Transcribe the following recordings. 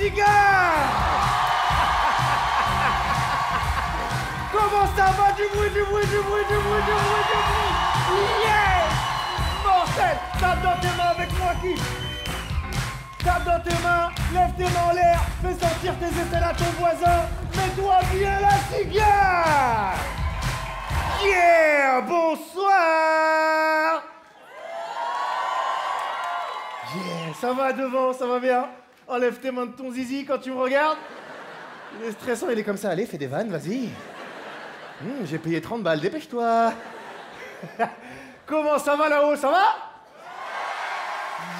cigare. Comment ça va? Du bruit, du bruit, du bruit, du bruit, du bruit, du bruit. Yeah! Mortel! Tape dans tes mains avec moi, qui? Tape dans tes mains, lève tes mains en l'air, fais sentir tes aisselles à ton voisin, mets-toi bien la cigare! Yeah! Bonsoir! Yeah! Ça va devant, ça va bien? Enlève tes mains de ton zizi quand tu me regardes. Il est stressant, il est comme ça. Allez, fais des vannes, vas-y. J'ai payé 30 balles, dépêche-toi. Comment ça va là-haut, ça va?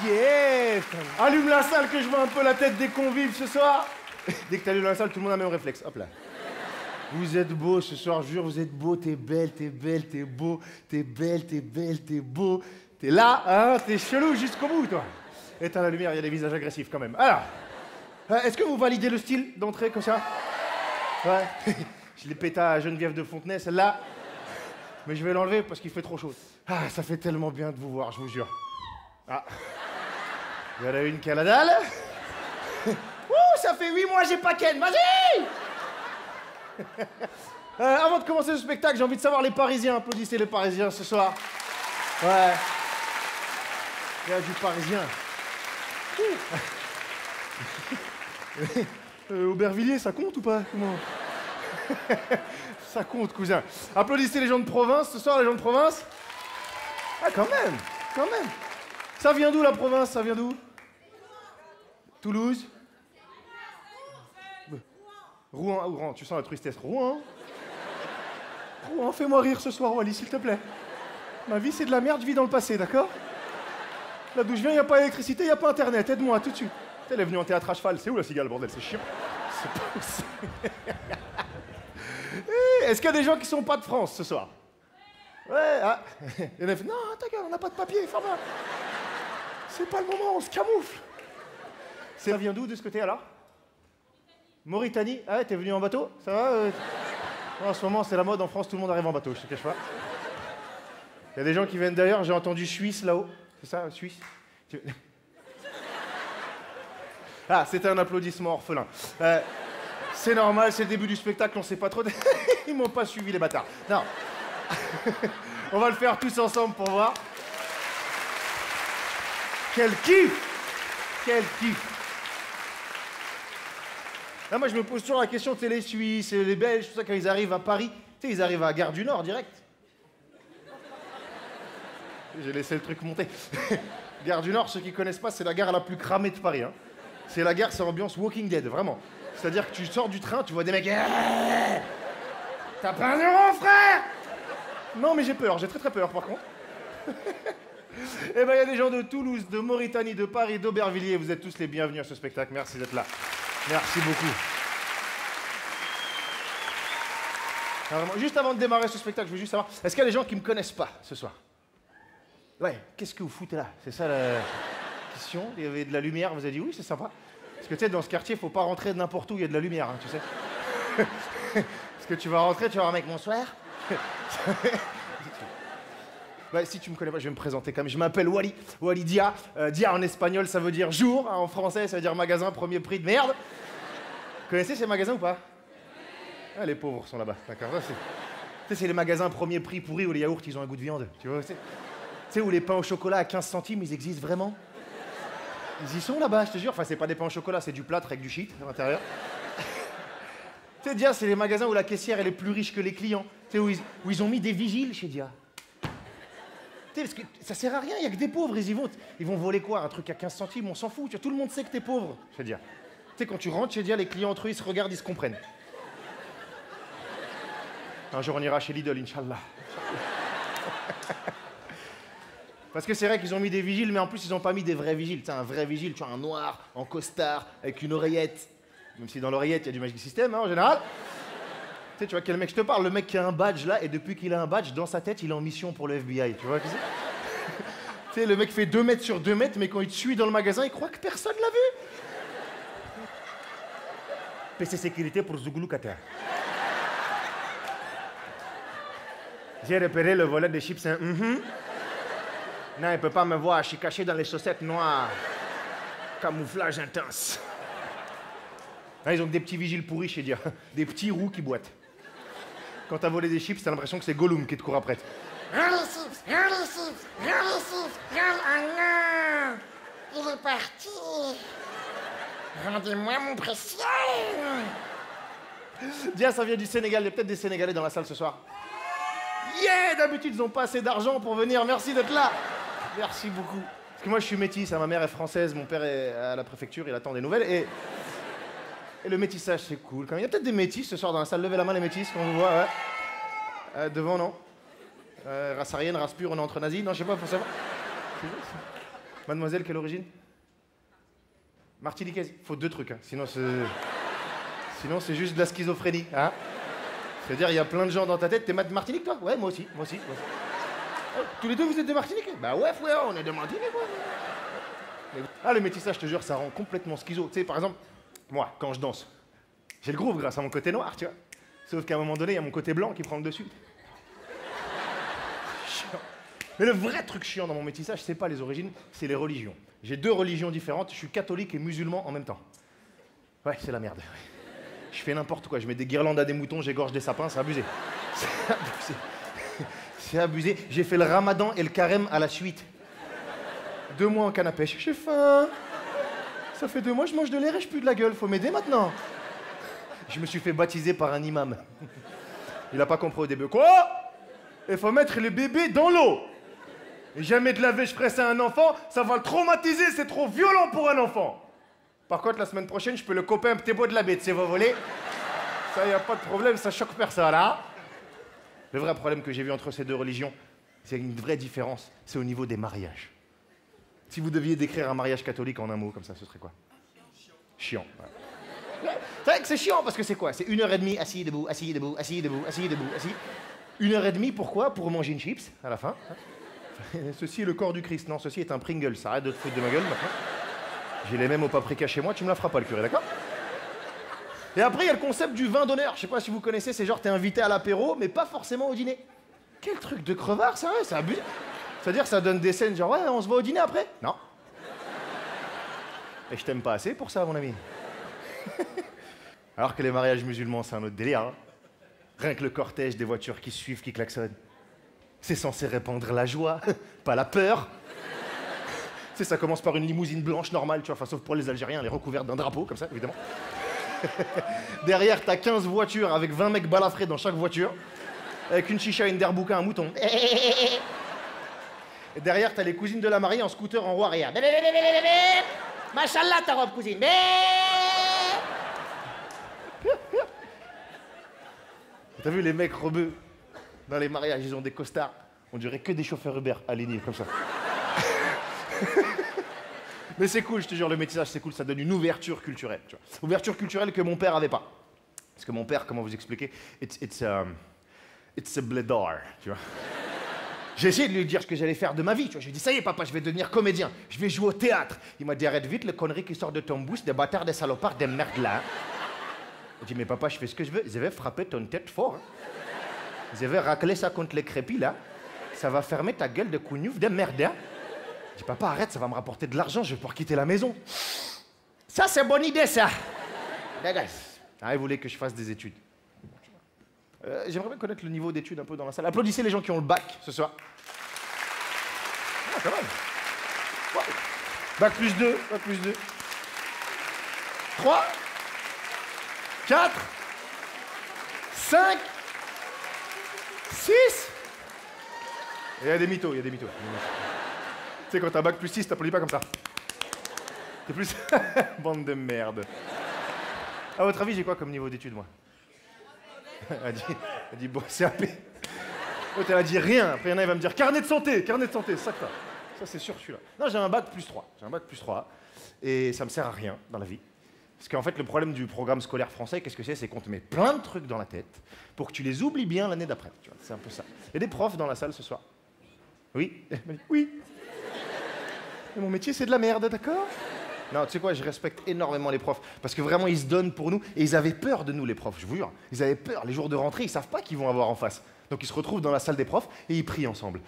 Yes! Allume la salle que je vois un peu la tête des convives ce soir. Dès que t'allumes la salle, tout le monde a le même réflexe. Hop là. Vous êtes beau ce soir, je jure, vous êtes beau, t'es belle, t'es belle, t'es beau, t'es belle, t'es belle, t'es beau. T'es là, hein, t'es chelou jusqu'au bout, toi. Éteins la lumière, il y a des visages agressifs quand même. Alors, est-ce que vous validez le style d'entrée comme ça? Ouais. Je l'ai pété à Geneviève de Fontenay, celle-là. Mais je vais l'enlever parce qu'il fait trop chaud. Ah, ça fait tellement bien de vous voir, je vous jure. Ah. Il y en a une qui a la dalle. Ouh, ça fait 8 mois j'ai pas ken, vas-y. Avant de commencer le spectacle, j'ai envie de savoir les Parisiens. Applaudissez les Parisiens ce soir. Ouais. Il y a du Parisien. Aubervilliers, ça compte ou pas? Comment? Ça compte, cousin. Applaudissez les gens de province ce soir, les gens de province. Ah, quand même, quand même. Ça vient d'où la province? Ça vient d'où? Toulouse? Rouen, Rouen, tu sens la tristesse. Rouen? Rouen, fais-moi rire ce soir, Wally, s'il te plaît. Ma vie, c'est de la merde, je vis dans le passé, d'accord? Là d'où je viens, il n'y a pas d'électricité, il n'y a pas internet, aide-moi tout de suite. Elle est venue en théâtre à cheval, c'est où la cigale, bordel? C'est chiant. C'est pas possible. Est-ce qu'il y a des gens qui sont pas de France ce soir? Ouais, ah. Il y en a fait, non, ta gueule, on n'a pas de papier, ferme-la. C'est pas le moment, on se camoufle. Ça vient d'où de ce côté alors? Mauritanie? Ah ouais, t'es venu en bateau? Ça va? En ce moment, c'est la mode en France, tout le monde arrive en bateau, je te cache pas. Il y a des gens qui viennent d'ailleurs, j'ai entendu Suisse là-haut. C'est ça, Suisse? Ah, c'était un applaudissement orphelin. C'est normal, c'est le début du spectacle, on sait pas trop. Ils m'ont pas suivi, les bâtards. Non. On va le faire tous ensemble pour voir. Quel kiff! Quel kiff! Là, moi, je me pose toujours la question, tu sais, les Suisses, les Belges, tout ça, quand ils arrivent à Paris, tu sais, ils arrivent à Gare du Nord, direct. J'ai laissé le truc monter. Gare du Nord, ceux qui connaissent pas, c'est la gare la plus cramée de Paris. Hein. C'est la gare, c'est ambiance Walking Dead, vraiment. C'est-à-dire que tu sors du train, tu vois des mecs... T'as pas un euro, frère? Non, mais j'ai peur, j'ai très très peur, par contre. Eh ben, il y a des gens de Toulouse, de Mauritanie, de Paris, d'Aubervilliers. Vous êtes tous les bienvenus à ce spectacle. Merci d'être là. Merci beaucoup. Alors, vraiment, juste avant de démarrer ce spectacle, je veux juste savoir, est-ce qu'il y a des gens qui me connaissent pas ce soir? Ouais, qu'est-ce que vous foutez là? C'est ça la question. Il y avait de la lumière, vous avez dit oui, c'est sympa. Parce que tu sais, dans ce quartier, il faut pas rentrer n'importe où, il y a de la lumière, hein, tu sais. Parce que tu vas rentrer, tu vas voir un mec, bonsoir. Ouais, si tu me connais pas, je vais me présenter quand même. Je m'appelle Wally, Wally Dia. Dia en espagnol, ça veut dire jour. Hein, en français, ça veut dire magasin premier prix de merde. Vous connaissez ces magasins ou pas? Ah, les pauvres sont là-bas, d'accord. C'est les magasins premier prix pourris où les yaourts, ils ont un goût de viande. Tu vois, tu sais, où les pains au chocolat à 15 centimes, ils existent vraiment? Ils y sont là-bas, je te jure. Enfin, c'est pas des pains au chocolat, c'est du plâtre avec du shit à l'intérieur. Tu sais, Dia, c'est les magasins où la caissière, elle est plus riche que les clients. Tu sais, où ils ont mis des vigiles chez Dia. Tu sais, parce que ça sert à rien, il y a que des pauvres, ils vont voler quoi? Un truc à 15 centimes, on s'en fout. Tu vois, tout le monde sait que t'es pauvre chez Dia. Tu sais, quand tu rentres chez Dia, les clients entre eux, ils se regardent, ils se comprennent. Un jour, on ira chez Lidl, Inch'Allah. Parce que c'est vrai qu'ils ont mis des vigiles, mais en plus, ils n'ont pas mis des vrais vigiles. Tu sais, un vrai vigile, tu vois, un noir, en costard, avec une oreillette. Même si dans l'oreillette, il y a du Magic System, hein, en général. Tu vois quel mec je te parle? Le mec qui a un badge, là, et depuis qu'il a un badge, dans sa tête, il est en mission pour le FBI. Tu vois qui c'est? Tu sais, le mec fait 2 mètres sur 2 mètres, mais quand il te suit dans le magasin, il croit que personne l'a vu. PC sécurité pour Zougoulou Qatar. J'ai repéré le volet de chips. Non, il peut pas me voir, je suis caché dans les chaussettes noires. Camouflage intense. Ah, ils ont que des petits vigiles pourris chez Dia. Des petits roux qui boitent. Quand t'as volé des chips, t'as l'impression que c'est Gollum qui te court après. Rends les chips, rends les chips, rends les chips, rends... Oh non! Il est parti! Rendez-moi mon précieux! Dia, ça vient du Sénégal. Il y a peut-être des Sénégalais dans la salle ce soir. Yeah! D'habitude, ils n'ont pas assez d'argent pour venir. Merci d'être là. Merci beaucoup. Parce que moi, je suis métis. Hein. Ma mère est française, mon père est à la préfecture. Il attend des nouvelles. Et le métissage, c'est cool. Quand même. Il y a peut-être des métis ce soir dans la salle. Levez la main, les métis, qu'on vous voit. Ouais. Devant, non? Race aryenne, race pure, on est entre nazis? Non, je sais pas, faut savoir. Mademoiselle, quelle origine? Martiniquaise. Faut 2 trucs, hein. Sinon c'est juste de la schizophrénie, hein. C'est-à-dire, il y a plein de gens dans ta tête. T'es Martinique, toi? Ouais, moi aussi. Oh, tous les deux, vous êtes de Martinique? Bah ouais, frère, on est de Martinique, ouais. Ah, le métissage, je te jure, ça rend complètement schizo. Tu sais, par exemple, moi, quand je danse, j'ai le groove grâce à mon côté noir, tu vois. Sauf qu'à un moment donné, il y a mon côté blanc qui prend le dessus. Chiant. Mais le vrai truc chiant dans mon métissage, c'est pas les origines, c'est les religions. J'ai 2 religions différentes, je suis catholique et musulman en même temps. Ouais, c'est la merde. Je fais n'importe quoi, je mets des guirlandes à des moutons, j'égorge des sapins, c'est abusé. C'est abusé. C'est abusé. J'ai fait le ramadan et le carême à la suite. 2 mois en canne à pêche. J'ai faim. Ça fait 2 mois, je mange de l'air et je pue de la gueule. Faut m'aider maintenant. Je me suis fait baptiser par un imam. Il a pas compris au début. Quoi? Il faut mettre le bébé dans l'eau. Et jamais de laver, je ferai ça à un enfant, ça va le traumatiser, c'est trop violent pour un enfant. Par contre, la semaine prochaine, je peux le coper un petit bout de la bête, si vous voulez. Ça, y a pas de problème, ça choque personne, là. Le vrai problème que j'ai vu entre ces 2 religions, c'est une vraie différence, c'est au niveau des mariages. Si vous deviez décrire un mariage catholique en un mot, comme ça, ce serait quoi? Chiant. Ouais. C'est vrai que c'est chiant, parce que c'est quoi? C'est 1h30 assis, debout, assis, debout, assis, debout, assis, debout, assis. 1h30, pourquoi? Pour manger une chips, à la fin. Ceci est le corps du Christ. Non, ceci est un Pringles. Arrête de te foutre de ma gueule, maintenant. J'ai les mêmes au paprika chez moi, tu me la feras pas, le curé, d'accord? Et après, il y a le concept du vin d'honneur. Je sais pas si vous connaissez, c'est genre t'es invité à l'apéro, mais pas forcément au dîner. Quel truc de crevard, ça, ouais, c'est abusé. C'est-à-dire, ça donne des scènes genre, ouais, on se voit au dîner après? Non. Et je t'aime pas assez pour ça, mon ami. Alors que les mariages musulmans, c'est un autre délire. Hein. Rien que le cortège des voitures qui suivent, qui klaxonnent. C'est censé répandre la joie, pas la peur. Tu sais, ça commence par une limousine blanche normale, tu vois, enfin, sauf pour les Algériens, elle est recouverte d'un drapeau, comme ça, évidemment. Derrière, t'as 15 voitures avec 20 mecs balafrés dans chaque voiture, avec une chicha, une derbouka, un mouton. Et derrière, t'as les cousines de la mariée en scooter en Waria. Machallah, ta robe, cousine. T'as vu les mecs rebeux dans les mariages, ils ont des costards. On dirait que des chauffeurs Uber alignés comme ça. Mais c'est cool, je te jure, le métissage, c'est cool, ça donne une ouverture culturelle. Tu vois. Ouverture culturelle que mon père avait pas. Parce que mon père, comment vous expliquer, it's a blédard, tu vois. J'ai essayé de lui dire ce que j'allais faire de ma vie, tu vois. Je lui ai dit, ça y est, papa, je vais devenir comédien, je vais jouer au théâtre. Il m'a dit, arrête vite les conneries qui sortent de ton bouche, des bâtards, des salopards, des merdes là. J'ai dit, mais papa, je fais ce que je veux, je vais frapper ton tête fort. Hein. Je vais racler ça contre les crépis là. Ça va fermer ta gueule de cougnouf de merde. Hein. Je dis, papa, arrête, ça va me rapporter de l'argent, je vais pouvoir quitter la maison. Ça, c'est bonne idée, ça. Dégage. Ah, il voulait que je fasse des études. J'aimerais bien connaître le niveau d'études un peu dans la salle. Applaudissez les gens qui ont le bac ce soir. Ah, quand même. Ouais. Bac plus 2, bac plus 2. 3, 4, 5, 6. Et il y a des mythos, il y a des mythos. Tu sais, quand t'as bac plus 6, t'applaudis pas comme ça. T'es plus... Bande de merde. À votre avis, j'ai quoi comme niveau d'études, moi? Elle dit bon, CAP. L'autre, elle a dit rien. Après, il y en a, il va me dire carnet de santé, c'est ça que t'as. Ça, c'est sûr, je suis là. Non, j'ai un bac plus 3. J'ai un bac plus 3. Et ça me sert à rien dans la vie. Parce qu'en fait, le problème du programme scolaire français, qu'est-ce que c'est qu'on te met plein de trucs dans la tête pour que tu les oublies bien l'année d'après. Tu vois, c'est un peu ça. Il y a des profs dans la salle ce soir. Oui? Oui. Mais mon métier, c'est de la merde, d'accord? Non, tu sais quoi, je respecte énormément les profs, parce que vraiment, ils se donnent pour nous, et ils avaient peur de nous, les profs, je vous jure. Ils avaient peur, les jours de rentrée, ils savent pas qu'ils vont avoir en face. Donc ils se retrouvent dans la salle des profs, et ils prient ensemble.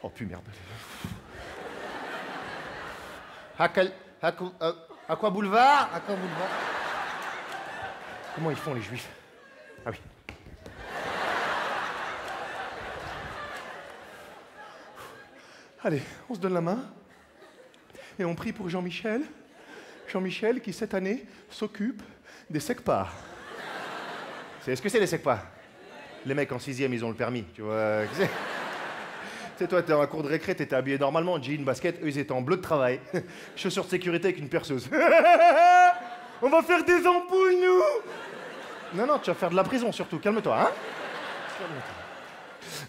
Oh, putain, merde. Aqua Boulevard. Aqua Boulevard. Comment ils font, les juifs? Ah oui. Allez, on se donne la main. Et on prie pour Jean-Michel. Jean-Michel qui, cette année, s'occupe des SECPA. Est-ce que c'est les SECPA? Les mecs en 6e, ils ont le permis, tu vois. Tu sais, toi, t'es en cours de récré, t'étais habillé normalement, jean, basket, eux, ils étaient en bleu de travail. Chaussures de sécurité avec une perceuse. On va faire des ampoules, nous! Non, tu vas faire de la prison, surtout. Calme-toi, hein?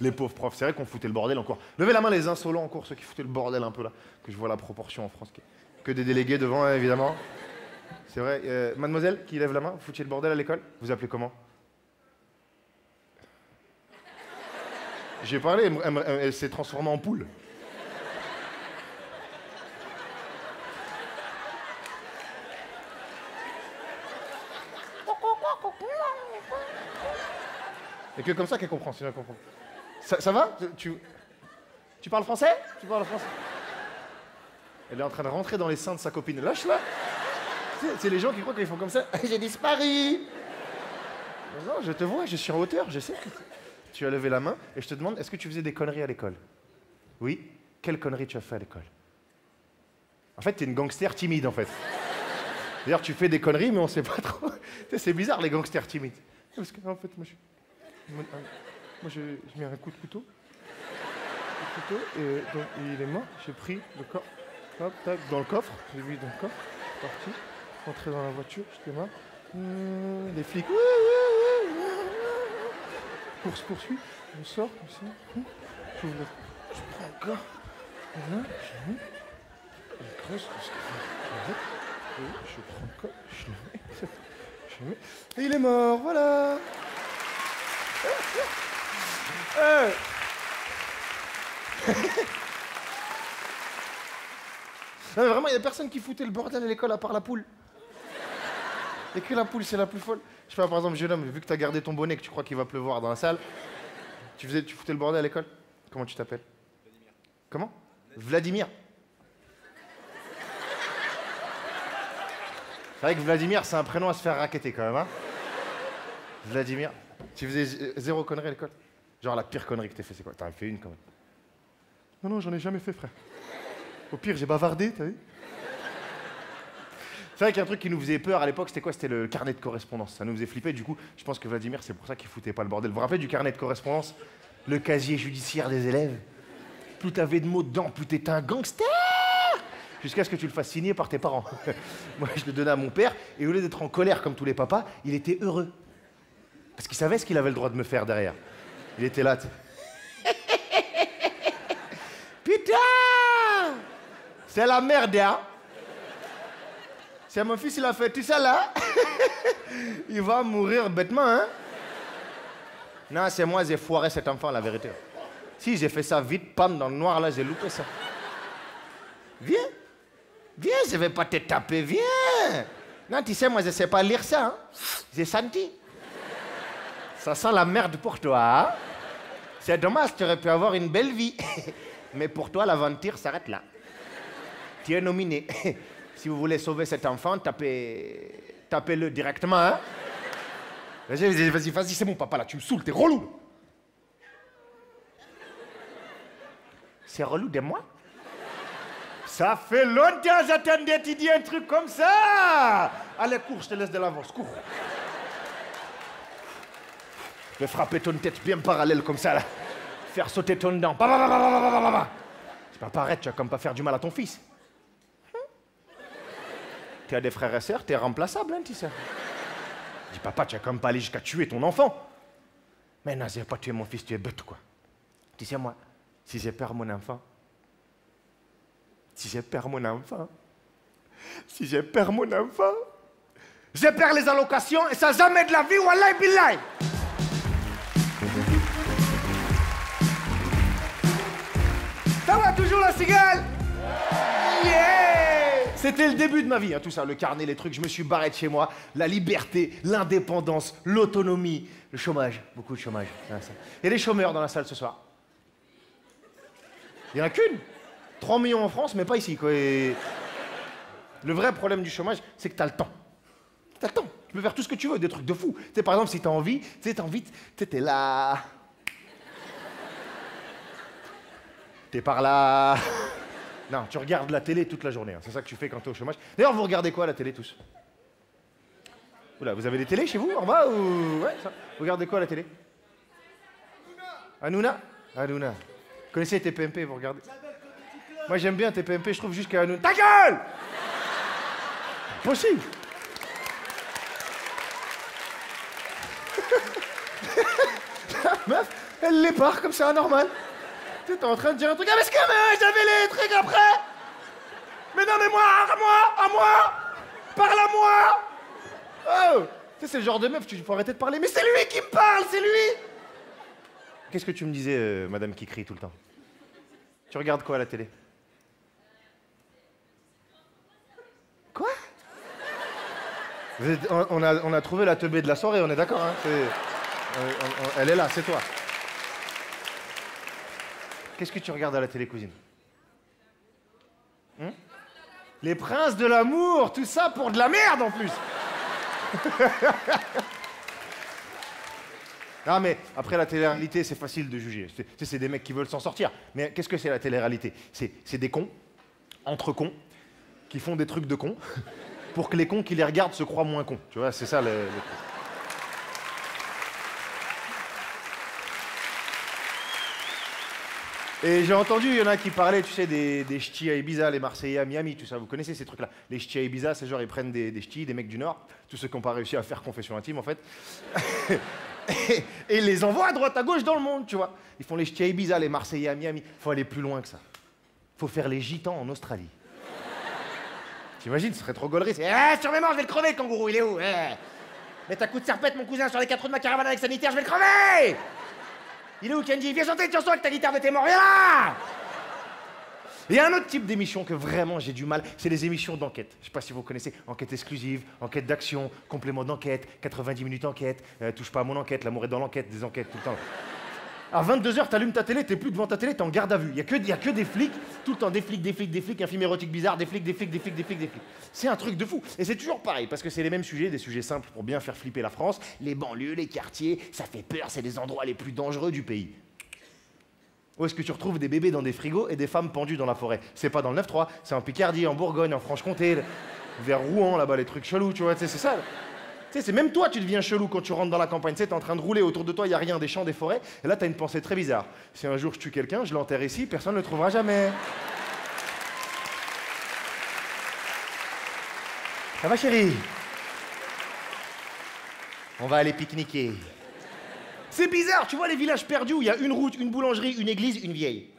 Les pauvres profs, c'est vrai qu'on foutait le bordel encore. Levez la main les insolents encore, ceux qui foutaient le bordel un peu là. Que je vois la proportion en France. Que des délégués devant, hein, évidemment. C'est vrai. Mademoiselle, qui lève la main, vous foutiez le bordel à l'école? Vous appelez comment? J'ai parlé, elle s'est transformée en poule. Et que comme ça qu'elle comprend, sinon elle comprend. Ça va? Tu parles français? Tu parles français? Elle est en train de rentrer dans les seins de sa copine. Lâche-la! C'est les gens qui croient qu'ils font comme ça. J'ai disparu! Non, je te vois, je suis en hauteur, je sais que... Tu as levé la main et je te demande, est-ce que tu faisais des conneries à l'école? Oui? Quelle connerie tu as fait à l'école? En fait, t'es une gangster timide, en fait. D'ailleurs, tu fais des conneries, mais on sait pas trop. C'est bizarre, les gangsters timides. Parce que, en fait, moi, j'ai mis un coup de couteau. Et donc, il est mort. J'ai pris le coffre. Hop, tac, dans le coffre. J'ai mis dans le coffre. Parti. Rentré dans la voiture. J'étais mort. Les flics. Course poursuit. Je sors comme ça. Je prends le corps. Voilà. Je mets. Je creuse. Je prends le corps. Je le mets. Je le mets. Et il est mort. Voilà. Non mais vraiment, il n'y a personne qui foutait le bordel à l'école à part la poule. Et que la poule, c'est la plus folle. Je sais pas, par exemple, jeune homme, vu que t'as gardé ton bonnet, que tu crois qu'il va pleuvoir dans la salle, tu foutais le bordel à l'école? Comment tu t'appelles? Vladimir. Comment? Vladimir. C'est vrai que Vladimir, c'est un prénom à se faire racketter quand même, hein? Vladimir. Tu faisais zéro connerie à l'école? Genre la pire connerie que t'aies fait, c'est quoi? T'en as fait une quand même. Non, j'en ai jamais fait, frère. Au pire, j'ai bavardé, t'as vu? C'est vrai qu'il y a un truc qui nous faisait peur à l'époque, c'était quoi? C'était le carnet de correspondance. Ça nous faisait flipper, du coup, je pense que Vladimir, c'est pour ça qu'il foutait pas le bordel. Vous vous rappelez du carnet de correspondance? Le casier judiciaire des élèves? Plus t'avais de mots dedans, plus t'étais un gangster! Jusqu'à ce que tu le fasses signer par tes parents. Moi, je le donnais à mon père, et au lieu d'être en colère comme tous les papas, il était heureux. Parce qu'il savait ce qu'il avait le droit de me faire derrière. Il était là, Putain! C'est la merde, hein? C'est mon fils, il a fait tout ça là. Il va mourir bêtement, hein? Non, c'est moi, j'ai foiré cet enfant, la vérité. Si, j'ai fait ça vite, pam, dans le noir, là, j'ai loupé ça. Viens, je vais pas te taper, viens. Non, tu sais, moi, je sais pas lire ça, hein? J'ai senti. Ça sent la merde pour toi, hein? C'est dommage, tu aurais pu avoir une belle vie. Mais pour toi, l'aventure s'arrête là. Tu es nominé. Si vous voulez sauver cet enfant, tapez-le directement, hein? Vas-y, c'est mon papa, là, tu me saoules, t'es relou. C'est relou de moi? Ça fait longtemps que j'attendais, tu dis un truc comme ça! Allez, cours, je te laisse de l'avance, cours. Je vais frapper ton tête bien parallèle comme ça, là. Faire sauter ton dent. Tu vas pas arrêter, tu vas comme pas faire du mal à ton fils. Tu as des frères et sœurs, t'es remplaçable, hein, tu sais. Dis, papa, tu vas comme pas aller jusqu'à tuer ton enfant. Mais non, j'ai pas tué mon fils, tu es bête, quoi. Tu sais, moi, si je perds mon enfant, je perds les allocations et ça jamais de la vie, wallahi billahi. Ça va toujours la cigale? Yeah! C'était le début de ma vie, hein, tout ça, le carnet, les trucs, je me suis barré de chez moi, la liberté, l'indépendance, l'autonomie, le chômage, beaucoup de chômage. Il y a des chômeurs dans la salle ce soir. Il n'y en a qu'une. 3 millions en France, mais pas ici, quoi. Et... Le vrai problème du chômage, c'est que t'as le temps. T'as le temps. Tu peux faire tout ce que tu veux, des trucs de fou. Tu sais, par exemple, si t'as envie, tu sais, t'es là. T'es par là. Non, tu regardes la télé toute la journée. Hein. C'est ça que tu fais quand t'es au chômage. D'ailleurs, vous regardez quoi à la télé tous? Oula, vous avez des télés chez vous, en bas ou... Ouais, ça. Vous regardez quoi à la télé? Hanouna. Hanouna. Vous connaissez TPMP, vous regardez? Moi, j'aime bien TPMP, je trouve juste qu'à Hanouna... Ta gueule! Possible. La meuf, elle les part comme ça, normal. Tu es en train de dire un truc, ah parce que j'avais les trucs après. Mais non, mais moi, à moi, parle à moi. Oh, tu sais, c'est le genre de meuf, tu faut arrêter de parler, mais c'est lui qui me parle, c'est lui. Qu'est-ce que tu me disais, madame qui crie tout le temps? Tu regardes quoi à la télé? Quoi? On a trouvé la teubée de la soirée, on est d'accord, hein? Elle est là, c'est toi. Qu'est-ce que tu regardes à la télé, cousine? Les princes de l'amour, tout ça pour de la merde en plus. Non mais après la télé-réalité, c'est facile de juger. C'est des mecs qui veulent s'en sortir. Mais qu'est-ce que c'est la télé-réalité? C'est des cons, entre cons, qui font des trucs de cons, pour que les cons qui les regardent se croient moins cons. Tu vois, c'est ça le truc. Et j'ai entendu, il y en a qui parlaient, tu sais, des ch'tis à Ibiza, les Marseillais à Miami, tout ça. Vous connaissez ces trucs-là? Les ch'tis à Ibiza, c'est genre, ils prennent des ch'tis, des mecs du Nord, tous ceux qui n'ont pas réussi à faire confession intime, en fait. et ils les envoient à droite, à gauche dans le monde, tu vois. Ils font les ch'tis à Ibiza, les Marseillais à Miami. Faut aller plus loin que ça. Faut faire les gitans en Australie. T'imagines, ce serait trop gaulerie. C'est « sur mes mains, je vais le crever, le kangourou, il est où Mets ta coup de serpette, mon cousin, sur les 4 roues de ma caravane avec sanitaire, je vais le crever. Il est où, Kenji? Viens chanter une chanson avec ta guitare de tes morts, viens là. Il y a un autre type d'émission que vraiment j'ai du mal, c'est les émissions d'enquête. Je sais pas si vous connaissez, enquête exclusive, enquête d'action, complément d'enquête, 90 minutes enquête, touche pas à mon enquête, l'amour est dans l'enquête, des enquêtes tout le temps. À 22h, t'allumes ta télé, t'es plus devant ta télé, t'es en garde à vue. Il y a que des flics, tout le temps des flics, un film érotique bizarre, des flics. C'est un truc de fou. Et c'est toujours pareil, parce que c'est les mêmes sujets, des sujets simples pour bien faire flipper la France. Les banlieues, les quartiers, ça fait peur, c'est les endroits les plus dangereux du pays. Où est-ce que tu retrouves des bébés dans des frigos et des femmes pendues dans la forêt? C'est pas dans le 9-3, c'est en Picardie, en Bourgogne, en Franche-Comté, vers Rouen, là-bas, les trucs chelous, tu vois, c'est ça. Tu sais, c'est même toi, tu deviens chelou quand tu rentres dans la campagne. Tu sais, t'es en train de rouler, autour de toi, il n'y a rien, des champs, des forêts. Et là, t'as une pensée très bizarre. Si un jour je tue quelqu'un, je l'enterre ici, personne ne le trouvera jamais. Ça va, chérie? On va aller pique-niquer. C'est bizarre, tu vois les villages perdus où il y a une route, une boulangerie, une église, une vieille.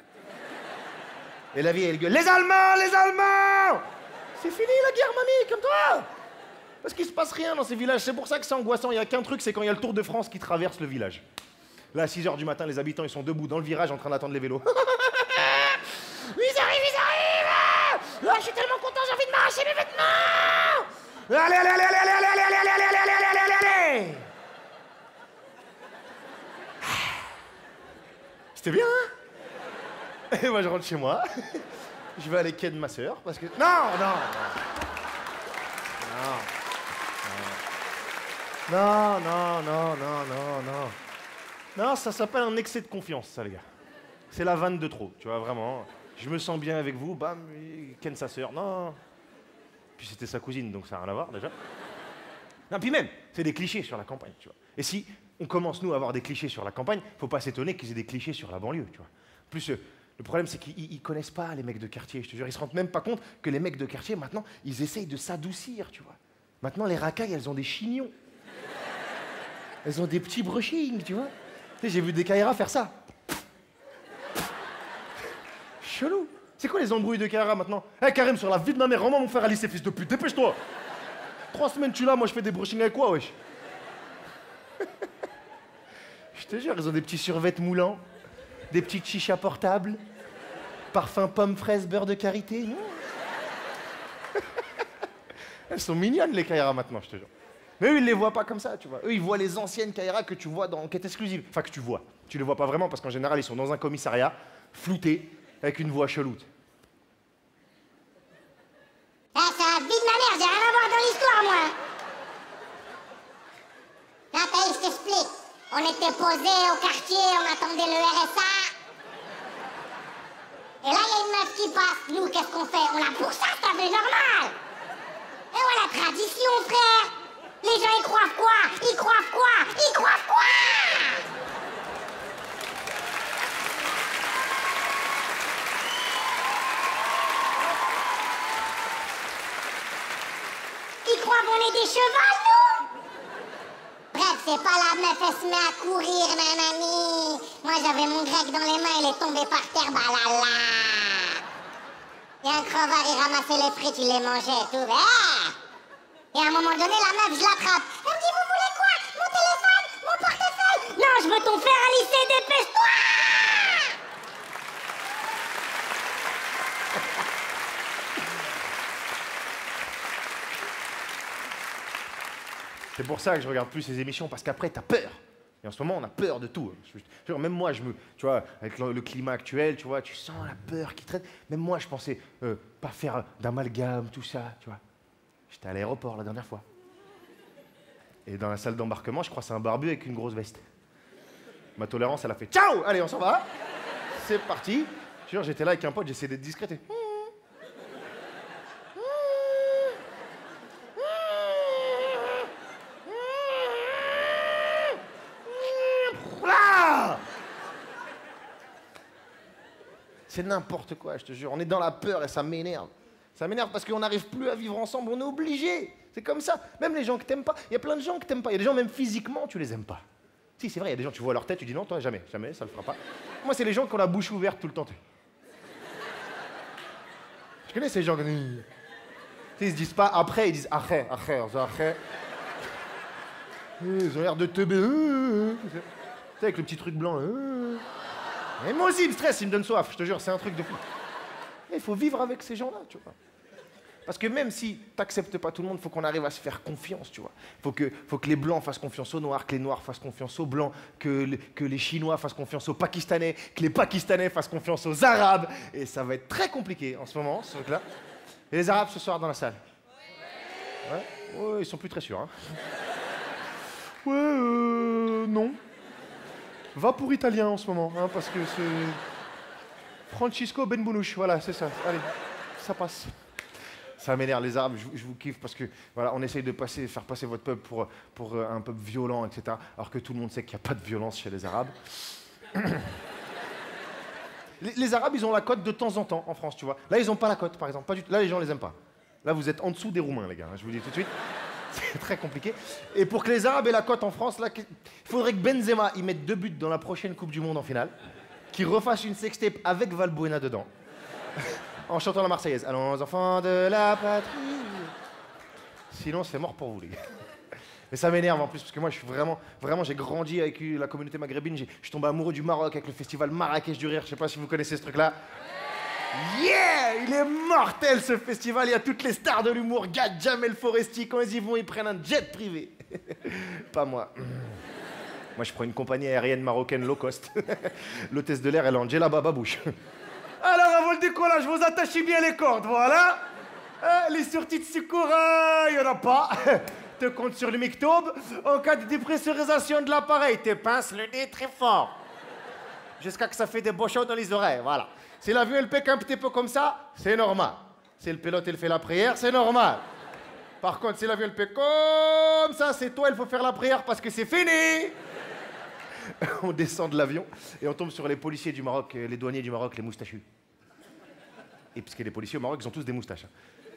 Et la vieille, elle gueule « Les Allemands, les Allemands !» C'est fini la guerre, mamie, comme toi. Parce qu'il se passe rien dans ces villages, c'est pour ça que c'est angoissant. Il n'y a qu'un truc, c'est quand il y a le Tour de France qui traverse le village. Là, à 6h du matin, les habitants, ils sont debout dans le virage en train d'attendre les vélos. Ils arrivent. Oh, je suis tellement content, j'ai envie de m'arracher mes vêtements. Allez. C'était bien, hein? Et moi, je rentre chez moi. Je vais aller ken ma sœur, parce que... Non. Non, ça s'appelle un excès de confiance, ça, les gars. C'est la vanne de trop, tu vois, vraiment. Je me sens bien avec vous, bam, ken sa sœur, non. Puis c'était sa cousine, donc ça n'a rien à voir, déjà. Non, puis même, c'est des clichés sur la campagne, tu vois. Et si on commence, nous, à avoir des clichés sur la campagne, faut pas s'étonner qu'ils aient des clichés sur la banlieue, tu vois. En plus, le problème, c'est qu'ils connaissent pas les mecs de quartier, je te jure. Ils se rendent même pas compte que les mecs de quartier, maintenant, ils essayent de s'adoucir, tu vois. Maintenant, les racailles, elles ont des chignons. Elles ont des petits brushings, tu vois. Tu sais, j'ai vu des Kaira faire ça. Chelou. C'est quoi les embrouilles de Kaira maintenant? Eh, Karim, sur la vie de ma mère, rends-moi mon frère Alice, fils de pute, dépêche-toi. 3 semaines, tu l'as, moi je fais des brushings avec quoi, wesh? Je te jure, ils ont des petits survêtements moulants, des petites chichas portables, parfum pomme, fraise, beurre de karité, non? Elles sont mignonnes, les Kaira, maintenant, je te jure. Mais eux, ils les voient pas comme ça, tu vois. Eux, ils voient les anciennes Kaira que tu vois dans Enquête exclusive. Enfin, que tu vois. Tu les vois pas vraiment parce qu'en général, ils sont dans un commissariat, floutés, avec une voix cheloute. À sa vie était posé au quartier, on attendait le RSA. Et là, il y a une meuf qui passe. Nous, qu'est-ce qu'on fait? On la pourchasse, ça fait normal. Et ouais, la tradition, frère. Les gens, ils croient quoi? Ils croient quoi? Ils croient quoi? Ils croient qu'on est des chevals, nous? Bref, c'est pas la meuf, elle se met à courir, nanani. Moi, j'avais mon grec dans les mains, il est tombé par terre, balala. Et un crevard, il ramassait les frites, il les mangeait, tout. Et à un moment donné, la meuf, je l'attrape. Elle me dit, vous voulez quoi? Mon téléphone? Mon portefeuille? Non, je veux ton fer à lisser, dépêche-toi! C'est pour ça que je regarde plus ces émissions, parce qu'après, t'as peur. Et en ce moment, on a peur de tout. Même moi, tu vois, avec le climat actuel, tu vois, tu sens la peur qui traite. Même moi, je pensais pas faire d'amalgame, tout ça, tu vois. J'étais à l'aéroport la dernière fois. Et dans la salle d'embarquement, je crois que c'est un barbu avec une grosse veste. Ma tolérance, elle a fait « Ciao! Allez, on s'en va !» C'est parti. Jure, j'étais là avec un pote, j'essayais d'être discret. Et... C'est n'importe quoi, je te jure. On est dans la peur et ça m'énerve. Ça m'énerve parce qu'on n'arrive plus à vivre ensemble, on est obligé. C'est comme ça. Même les gens que t'aimes pas, il y a plein de gens que t'aimes pas. Il y a des gens, même physiquement, tu les aimes pas. Si, c'est vrai, il y a des gens, tu vois leur tête, tu dis non, toi, jamais, jamais, ça le fera pas. Moi, c'est les gens qui ont la bouche ouverte tout le temps. Je connais ces gens qui... Ils se disent pas après, ils disent après. Ils ont l'air de teubé. Tu sais, avec le petit truc blanc. Et moi aussi, il me stresse, il me donne soif, je te jure, c'est un truc de fou. Il faut vivre avec ces gens-là, tu vois. Parce que même si t'acceptes pas tout le monde, il faut qu'on arrive à se faire confiance, tu vois. Faut que les Blancs fassent confiance aux Noirs, que les Noirs fassent confiance aux Blancs, que les Chinois fassent confiance aux Pakistanais, que les Pakistanais fassent confiance aux Arabes. Et ça va être très compliqué en ce moment, ce truc-là. Et les Arabes ce soir dans la salle? Ouais, ils sont plus très sûrs, hein. Ouais, non. Va pour italien en ce moment, hein, parce que c'est... Francisco Benboulouche, voilà, c'est ça. Allez, ça passe. Ça m'énerve, les Arabes, je vous kiffe, parce que, voilà, on essaye de faire passer votre peuple pour un peuple violent, etc., alors que tout le monde sait qu'il n'y a pas de violence chez les Arabes. les Arabes, ils ont la cote de temps en temps, en France, tu vois. Là, ils n'ont pas la cote, par exemple. Pas du tout. Là, les gens les aiment pas. Là, vous êtes en dessous des Roumains, les gars, hein, je vous le dis tout de suite. C'est très compliqué. Et pour que les Arabes aient la cote en France, là, il faudrait que Benzema y mette 2 buts dans la prochaine Coupe du Monde en finale, qu'il refasse une sextape avec Valbuena dedans, en chantant la Marseillaise. Allons, enfants de la patrie. Sinon, c'est mort pour vous, les gars. Mais ça m'énerve en plus, parce que moi, je suis vraiment, j'ai grandi avec la communauté maghrébine. Je suis tombé amoureux du Maroc avec le festival Marrakech du Rire. Je sais pas si vous connaissez ce truc-là. Yeah! Il est mortel ce festival, il y a toutes les stars de l'humour, Gad, Jamel Foresti, quand ils y vont, ils prennent un jet privé. Pas moi. Moi je prends une compagnie aérienne marocaine low cost. L'hôtesse de l'air, elle est en djellaba babouche. Alors avant le décollage, vous attachez bien les cordes, voilà. Les sorties de secours, il n'y en a pas. Te compte sur le mictobe. En cas de dépressurisation de l'appareil, te pince le nez très fort. Jusqu'à que ça fait des bochons dans les oreilles, voilà. Si l'avion elle pique un petit peu comme ça, c'est normal. Si le pilote il fait la prière, c'est normal. Par contre, si l'avion elle pique comme ça, c'est toi, il faut faire la prière parce que c'est fini. On descend de l'avion et on tombe sur les policiers du Maroc, les douaniers du Maroc, les moustachus. Et parce que les policiers au Maroc, ils ont tous des moustaches.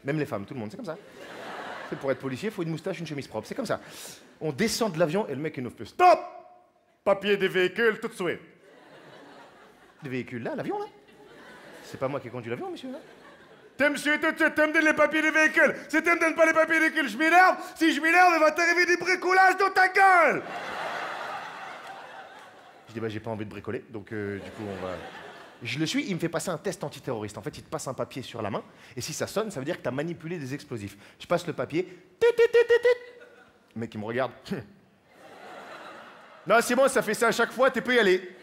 Même les femmes, tout le monde, c'est comme ça. C'est pour être policier, il faut une moustache, une chemise propre, c'est comme ça. On descend de l'avion et le mec il nous fait stop. Papier des véhicules, tout de suite. Des véhicules là, l'avion là. C'est pas moi qui ai conduit l'avion, monsieur, là. T'aimes, monsieur, tout de suite, t'aimes donner les papiers des véhicules. Si t'aimes donnes pas les papiers des véhicules, je m'énerve. Si je m'énerve, il va t'arriver des bricolages dans ta gueule. Je dis, bah, j'ai pas envie de bricoler, donc du coup, on va... Je le suis, il me fait passer un test antiterroriste. En fait, il te passe un papier sur la main, et si ça sonne, ça veut dire que t'as manipulé des explosifs. Je passe le papier, le mec, il me regarde. Non, c'est bon, ça fait ça à chaque fois, tu peux y aller.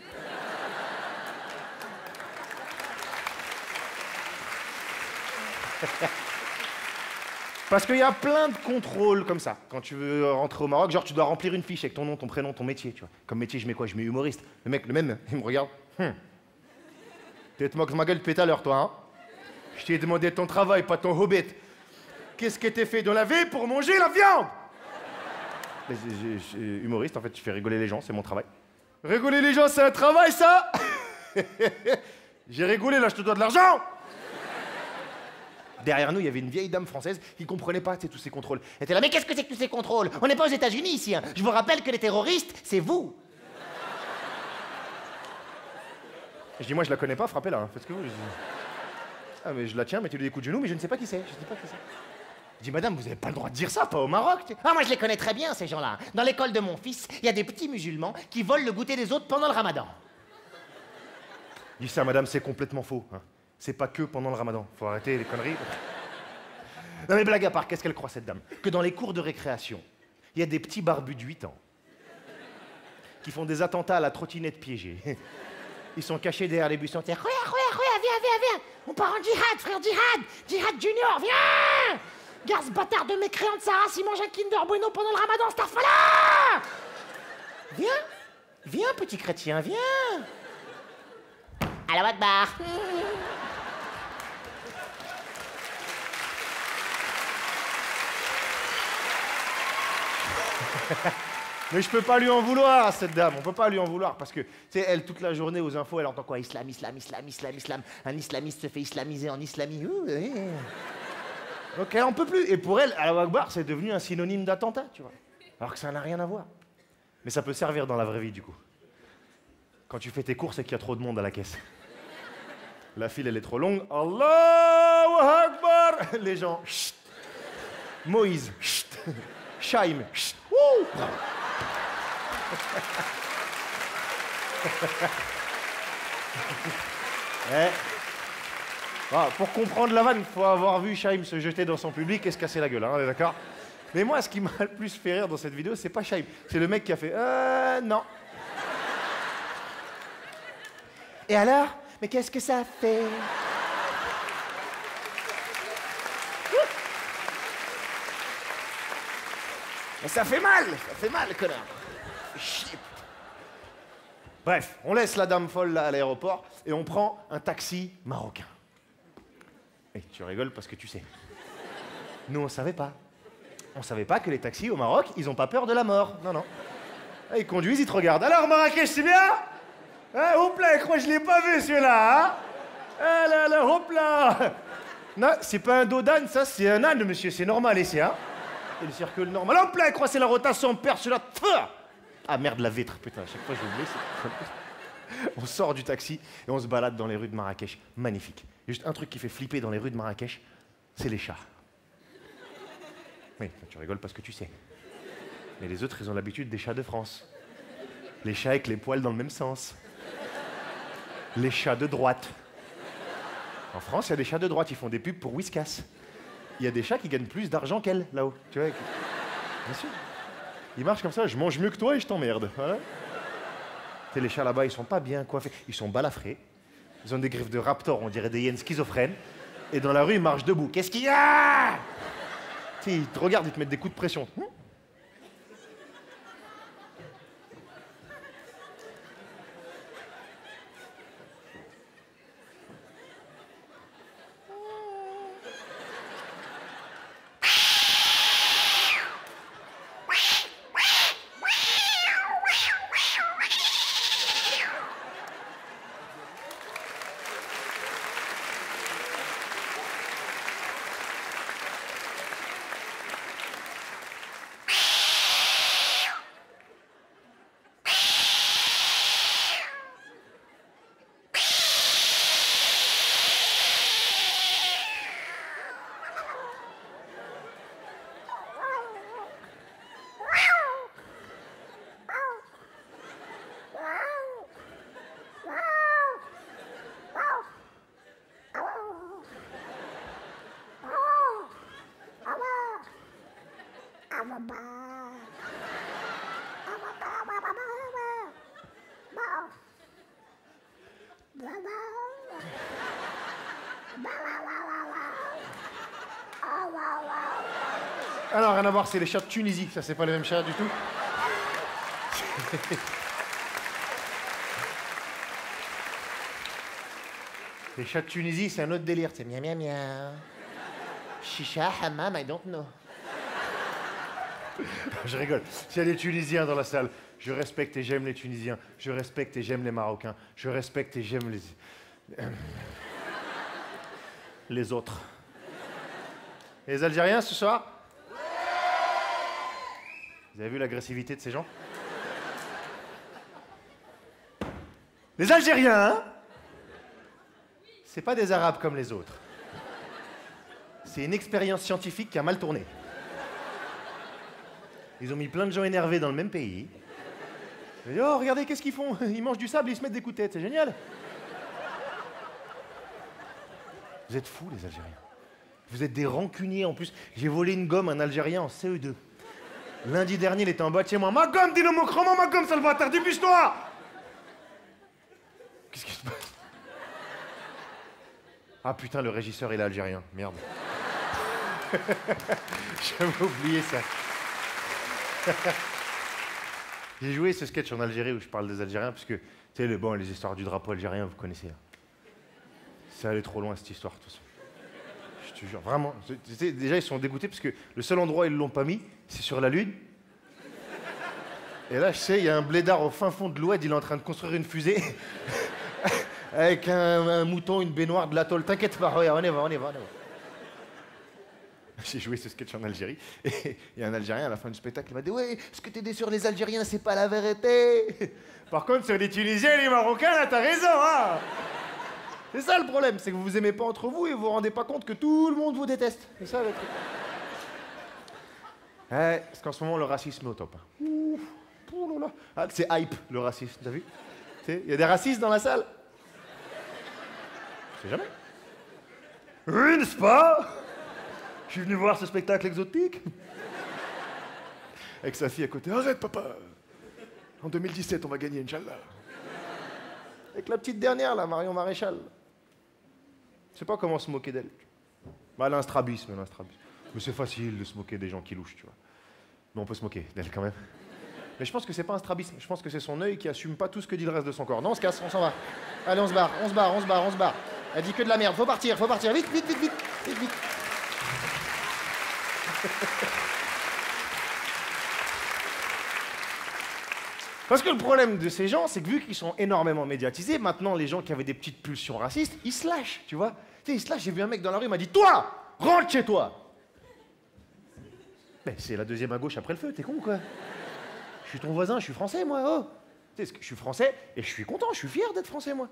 Parce qu'il y a plein de contrôles comme ça. Quand tu veux rentrer au Maroc, genre tu dois remplir une fiche avec ton nom, ton prénom, ton métier, tu vois. Comme métier, je mets quoi? Je mets humoriste. Le mec, le même, il me regarde. Tu te moques de ma gueule depuis tout à l'heure, toi, hein? Je t'ai demandé ton travail, pas ton hobbit. Qu'est-ce que t'es fait dans la vie pour manger la viande? Humoriste, en fait, je fais rigoler les gens, c'est mon travail. Rigoler les gens, c'est un travail, ça? J'ai rigolé, là, je te dois de l'argent! Derrière nous, il y avait une vieille dame française qui comprenait pas, tu sais, tous ces contrôles. Elle était là, mais qu'est-ce que c'est que tous ces contrôles? On n'est pas aux États-Unis ici, hein. Je vous rappelle que les terroristes, c'est vous. Je dis, moi, je la connais pas, frappez-la, hein. Faites ce que vous. Je dis, ah, mais je la tiens, mettez-lui des coups de genou, mais je ne sais pas qui c'est. Je sais pas qui c'est. Je dis, madame, vous avez pas le droit de dire ça, pas au Maroc. Ah, moi je les connais très bien, ces gens-là. Dans l'école de mon fils, il y a des petits musulmans qui volent le goûter des autres pendant le ramadan. Je dis ça, madame, c'est complètement faux. Hein. C'est pas que pendant le ramadan. Faut arrêter les conneries. Non mais blague à part, qu'est-ce qu'elle croit cette dame? Que dans les cours de récréation, il y a des petits barbus de 8 ans qui font des attentats à la trottinette piégée. Ils sont cachés derrière les buissons. Regarde, viens. On part en djihad, frère, djihad. Djihad Junior, viens. Garde ce bâtard de mécréant de Sarah s'il mange un Kinder Bueno pendant le ramadan, Starfala. Viens, petit chrétien, viens. Allah Akbar. Mais je peux pas lui en vouloir à cette dame, on peut pas lui en vouloir parce que, tu sais, elle, toute la journée aux infos, elle entend quoi? Islam. Un islamiste se fait islamiser en islamie. Donc elle en peut plus. Et pour elle, Allah Akbar, c'est devenu un synonyme d'attentat, tu vois. Alors que ça n'a rien à voir. Mais ça peut servir dans la vraie vie, du coup. Quand tu fais tes courses et qu'il y a trop de monde à la caisse. La file, elle est trop longue. Allahu Akbar. Les gens, chut. Moïse, chut. Shaim, chut. Wouh. Voilà, pour comprendre la vanne, il faut avoir vu Shaim se jeter dans son public et se casser la gueule, hein, on est d'accord? Mais moi, ce qui m'a le plus fait rire dans cette vidéo, c'est pas Shaim, c'est le mec qui a fait non. Et alors? Mais qu'est-ce que ça fait? Mais ça fait mal, connard. Chier. Bref, on laisse la dame folle là à l'aéroport et on prend un taxi marocain. Et tu rigoles parce que tu sais. Nous, on savait pas. On savait pas que les taxis au Maroc, ils ont pas peur de la mort. Non. Ils conduisent, ils te regardent. Alors, Marrakech, c'est bien? Hein, hop là, je crois que je l'ai pas vu celui-là, hein? Ah là, hop là! Non, c'est pas un dos d'âne, ça, c'est un âne, monsieur, c'est normal ici, hein? C'est le cirque normal. Hop là, je crois que c'est la rotation, on perd celui-là. Ah merde, la vitre, putain, à chaque fois je l'oublie. On sort du taxi et on se balade dans les rues de Marrakech. Magnifique. Il y a juste un truc qui fait flipper dans les rues de Marrakech, c'est les chats. Oui, tu rigoles parce que tu sais. Mais les autres, ils ont l'habitude des chats de France. Les chats avec les poils dans le même sens. Les chats de droite. En France, il y a des chats de droite, ils font des pubs pour Whiskas. Il y a des chats qui gagnent plus d'argent qu'elle, là-haut. Tu vois, bien sûr. Ils marchent comme ça, je mange mieux que toi et je t'emmerde. Voilà. Tu sais, les chats là-bas, ils sont pas bien coiffés. Ils sont balafrés. Ils ont des griffes de raptor, on dirait des hyènes schizophrènes. Et dans la rue, ils marchent debout. Qu'est-ce qu'il y a? Tu sais, ils te regardent, ils te mettent des coups de pression. Ah non, rien à voir, c'est les chats de Tunisie. Ça, c'est pas les mêmes chats du tout. Les chats de Tunisie, c'est un autre délire. C'est miam miam miam. Chicha, hammam, I don't know. Je rigole. S'il y a des Tunisiens dans la salle, je respecte et j'aime les Tunisiens. Je respecte et j'aime les Marocains. Je respecte et j'aime les autres. Et les Algériens ce soir? Vous avez vu l'agressivité de ces gens? Les Algériens, hein? C'est pas des Arabes comme les autres. C'est une expérience scientifique qui a mal tourné. Ils ont mis plein de gens énervés dans le même pays. Ils ont dit, oh, regardez, qu'est-ce qu'ils font? Ils mangent du sable, ils se mettent des coups de tête, c'est génial. Vous êtes fous, les Algériens. Vous êtes des rancuniers, en plus. J'ai volé une gomme à un Algérien en CE2. Lundi dernier, il était en bas de chez moi. Ma gomme, dis-le-moi, comment ma gomme, Salvatore, dépêche-toi! Qu'est-ce qui se passe? Ah putain, le régisseur, il est algérien. Merde. J'avais oublié ça. J'ai joué ce sketch en Algérie où je parle des Algériens, parce que, tu sais, les histoires du drapeau algérien, vous connaissez. Ça allait trop loin, cette histoire, de toute façon. Je te jure, vraiment. Déjà, ils sont dégoûtés, parce que le seul endroit où ils l'ont pas mis, c'est sur la Lune. Et là, je sais, il y a un blédard au fin fond de l'Oued, il est en train de construire une fusée. Avec un mouton, une baignoire, de l'atoll. T'inquiète pas, on y va, on y va, on y va. J'ai joué ce sketch en Algérie, et il y a un Algérien à la fin du spectacle, il m'a dit « Ouais, ce que tu dis sur les Algériens, c'est pas la vérité. Par contre, sur les Tunisiens et les Marocains, là, t'as raison, hein !» C'est ça le problème, c'est que vous vous aimez pas entre vous et vous vous rendez pas compte que tout le monde vous déteste. C'est ça le truc. Ouais, parce qu'en ce moment, le racisme est au top. Ouf, oh là là. Ah, c'est hype, le racisme, t'as vu? Il y a des racistes dans la salle. Je sais jamais. Oui, n'est-ce pas? Je suis venu voir ce spectacle exotique. Avec sa fille à côté. Arrête, papa. En 2017, on va gagner, Inch'Allah. Avec la petite dernière, là, Marion Maréchal. Je sais pas comment se moquer d'elle. Bah, l'instrabisme. Mais c'est facile de se moquer des gens qui louchent, tu vois. Mais on peut se moquer d'elle quand même. Mais je pense que c'est pas un strabisme. Je pense que c'est son œil qui assume pas tout ce que dit le reste de son corps. Non, on se casse, on s'en va. Allez, on se barre. Elle dit que de la merde. Faut partir. Vite. Parce que le problème de ces gens, c'est que vu qu'ils sont énormément médiatisés, maintenant les gens qui avaient des petites pulsions racistes, ils se lâchent, tu vois. Tu sais, ils se lâchent. J'ai vu un mec dans la rue, il m'a dit « Toi, rentre chez toi !» Mais c'est la deuxième à gauche après le feu, t'es con ou quoi? Je suis ton voisin, je suis français, moi, oh. Tu sais, je suis français et je suis content, je suis fier d'être français, moi.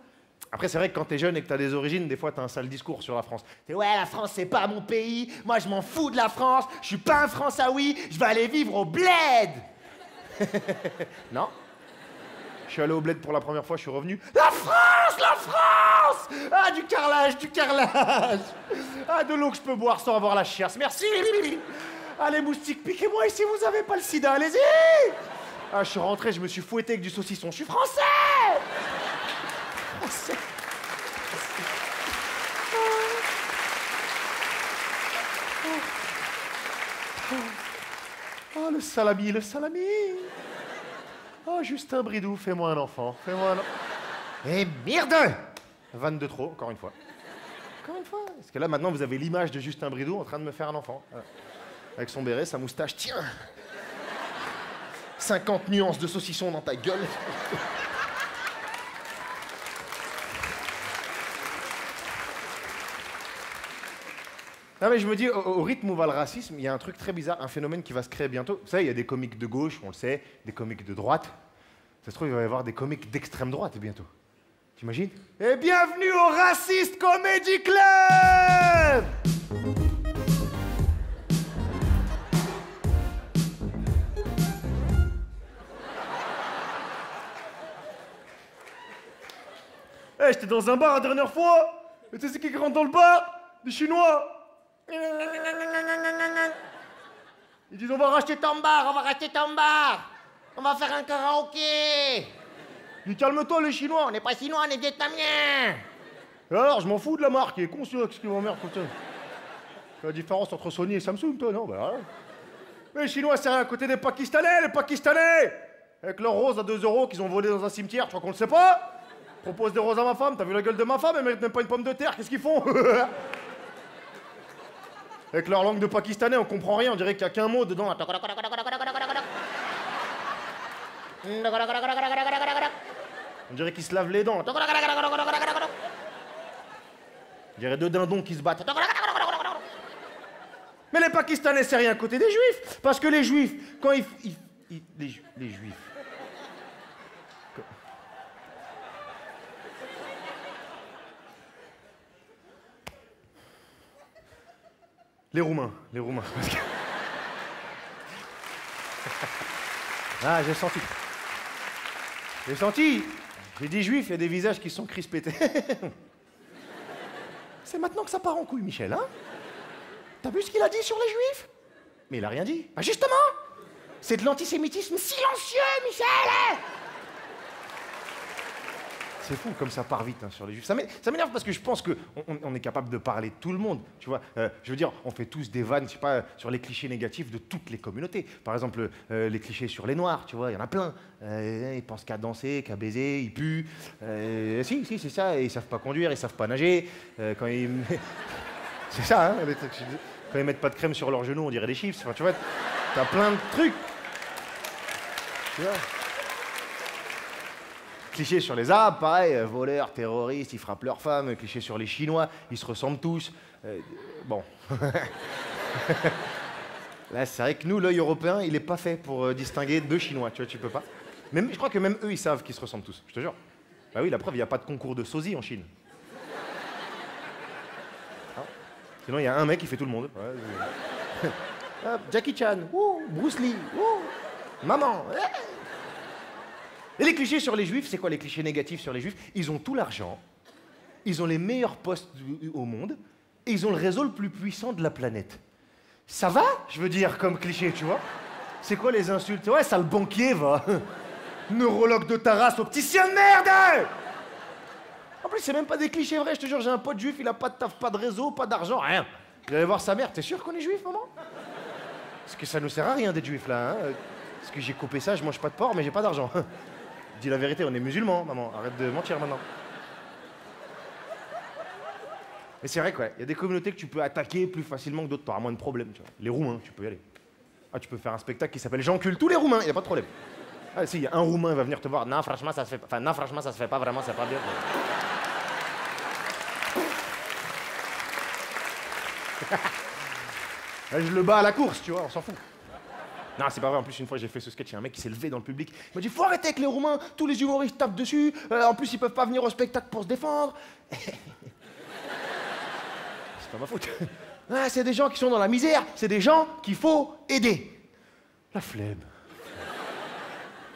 Après, c'est vrai que quand t'es jeune et que t'as des origines, des fois t'as un sale discours sur la France. T'es ouais, la France c'est pas mon pays, moi je m'en fous de la France, je suis pas un Françaoui, je vais aller vivre au bled. Non. Je suis allé au bled pour la première fois, je suis revenu. La France! Ah, du carrelage! Ah, de l'eau que je peux boire sans avoir la chiasse, merci. Allez, moustiques, piquez-moi ici, vous avez pas le sida, allez-y. Ah, je suis rentré, je me suis fouetté avec du saucisson, je suis français! Oh, le salami. Oh, Justin Bridou, fais-moi un enfant. Eh merde! 22 trop, encore une fois. Parce que là, maintenant, vous avez l'image de Justin Bridou en train de me faire un enfant. Voilà. Avec son béret, sa moustache, tiens! 50 nuances de saucisson dans ta gueule. Non mais je me dis, au rythme où va le racisme, il y a un truc très bizarre, un phénomène qui va se créer bientôt. Vous savez, il y a des comiques de gauche, on le sait, des comiques de droite. Ça se trouve, il va y avoir des comiques d'extrême droite bientôt. T'imagines? Et bienvenue au Raciste Comedy Club! Hey, j'étais dans un bar la dernière fois, et tu sais qui rentre dans le bar? Des Chinois! Ils disent on va racheter ton bar, on va faire un karaoké. Je dis calme-toi les Chinois, on n'est pas Chinois, on est Vietnamiens. Et alors je m'en fous de la marque, il est con celui-là, qu'est-ce qui m'emmerde comme ça? La différence entre Sony et Samsung, toi, non? Bah, Mais les Chinois, c'est rien à côté des Pakistanais, les Pakistanais! Avec leurs roses à 2 € qu'ils ont volées dans un cimetière, tu crois qu'on le sait pas? Propose des roses à ma femme, t'as vu la gueule de ma femme, elle mérite même pas une pomme de terre, qu'est-ce qu'ils font? Avec leur langue de Pakistanais, on comprend rien, on dirait qu'il y a qu'un mot dedans. On dirait qu'ils se lavent les dents. On dirait 2 dindons qui se battent. Mais les Pakistanais, c'est rien à côté des Juifs. Parce que les Juifs, quand les Juifs... Les Roumains. Parce que... Ah, j'ai senti. J'ai dit Juifs, il y a des visages qui sont crispés. C'est maintenant que ça part en couille, Michel, hein? T'as vu ce qu'il a dit sur les Juifs? Mais il a rien dit. Ah, justement! C'est de l'antisémitisme silencieux, Michel! C'est fou comme ça part vite, hein, sur les Juifs. Ça m'énerve parce que je pense qu'on est capable de parler de tout le monde, tu vois. Je veux dire, on fait tous des vannes, je sais pas, sur les clichés négatifs de toutes les communautés. Par exemple, les clichés sur les Noirs, tu vois, il y en a plein. Ils pensent qu'à danser, qu'à baiser, ils puent. Si, c'est ça, et ils savent pas conduire, ils savent pas nager. C'est ça, hein. Quand ils mettent pas de crème sur leurs genoux, on dirait des chips. Enfin, tu vois, t'as plein de trucs. Tu vois. Clichés sur les Arabes, pareil, voleurs, terroristes, ils frappent leurs femmes. Clichés sur les Chinois, ils se ressemblent tous. Bon. Là, c'est vrai que nous, l'œil européen, il est pas fait pour distinguer 2 Chinois, tu vois, tu peux pas. Même, je crois que même eux, ils savent qu'ils se ressemblent tous, je te jure. Bah oui, la preuve, il n'y a pas de concours de sosie en Chine. Hein? Sinon, il y a un mec qui fait tout le monde. Ouais, Jackie Chan, Bruce Lee, maman. Et les clichés sur les Juifs, c'est quoi les clichés négatifs sur les Juifs? Ils ont tout l'argent, ils ont les meilleurs postes au monde, et ils ont le réseau le plus puissant de la planète. Ça va, je veux dire, comme cliché, tu vois? C'est quoi les insultes? Ouais, sale banquier, va. Neurologue de ta race, opticien de merde! En plus, c'est même pas des clichés vrais, je te jure, j'ai un pote juif, il a pas de taf, pas de réseau, pas d'argent, rien. Il allait voir sa mère, t'es sûr qu'on est juif, maman? Parce que ça nous sert à rien d'être juif, là, hein? Parce que j'ai coupé ça, je mange pas de porc, mais j'ai pas d'argent. Dis la vérité, on est musulmans, maman. Arrête de mentir maintenant. Mais c'est vrai quoi, il y a des communautés que tu peux attaquer plus facilement que d'autres, t'auras moins de problèmes, tu vois. Les Roumains, tu peux y aller. Ah, tu peux faire un spectacle qui s'appelle J'encule tous les Roumains, y a pas de problème. Ah, si, y a un Roumain va venir te voir. Non, franchement, ça se fait pas. Enfin, non, franchement, ça se fait pas vraiment, c'est pas bien. Là, je le bats à la course, tu vois, on s'en fout. Non, c'est pas vrai. En plus, une fois, j'ai fait ce sketch, il y a un mec qui s'est levé dans le public. Il m'a dit, faut arrêter avec les Roumains, tous les humoristes tapent dessus. En plus, ils peuvent pas venir au spectacle pour se défendre. C'est pas ma faute. Ah, c'est des gens qui sont dans la misère, c'est des gens qu'il faut aider. La flemme.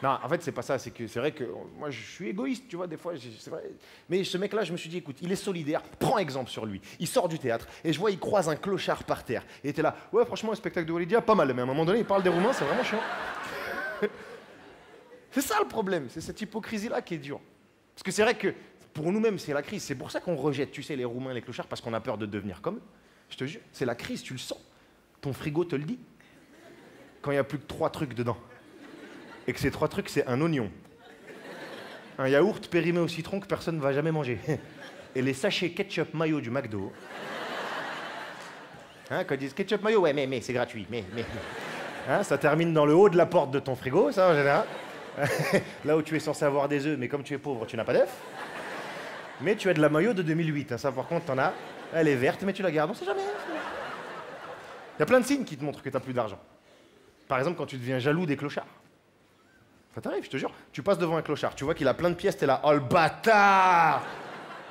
Non, en fait, c'est pas ça. C'est que c'est vrai que moi, je suis égoïste, tu vois, des fois, c'est vrai. Mais ce mec-là, je me suis dit, écoute, il est solidaire, prends exemple sur lui. Il sort du théâtre et je vois, il croise un clochard par terre. Et il était là, ouais, franchement, le spectacle de Walidia, pas mal. Mais à un moment donné, il parle des Roumains, c'est vraiment chiant. C'est ça le problème, c'est cette hypocrisie-là qui est dure. Parce que c'est vrai que pour nous-mêmes, c'est la crise. C'est pour ça qu'on rejette, tu sais, les Roumains, les clochards, parce qu'on a peur de devenir comme eux. Je te jure, c'est la crise, tu le sens. Ton frigo te le dit. Quand il n'y a plus que 3 trucs dedans. Et que ces 3 trucs, c'est un oignon, un yaourt périmé au citron que personne ne va jamais manger, et les sachets ketchup mayo du McDo. Hein, quand ils disent ketchup mayo, ouais, mais c'est gratuit, mais. Hein, ça termine dans le haut de la porte de ton frigo, ça en général. Là où tu es censé avoir des œufs, mais comme tu es pauvre, tu n'as pas d'œufs. Mais tu as de la mayo de 2008, hein, ça par contre, t'en as. Elle est verte, mais tu la gardes, on sait jamais. Il y a plein de signes qui te montrent que t'as plus d'argent. Par exemple, quand tu deviens jaloux des clochards. Ça t'arrive, je te jure. Tu passes devant un clochard, tu vois qu'il a plein de pièces, t'es là, oh le bâtard!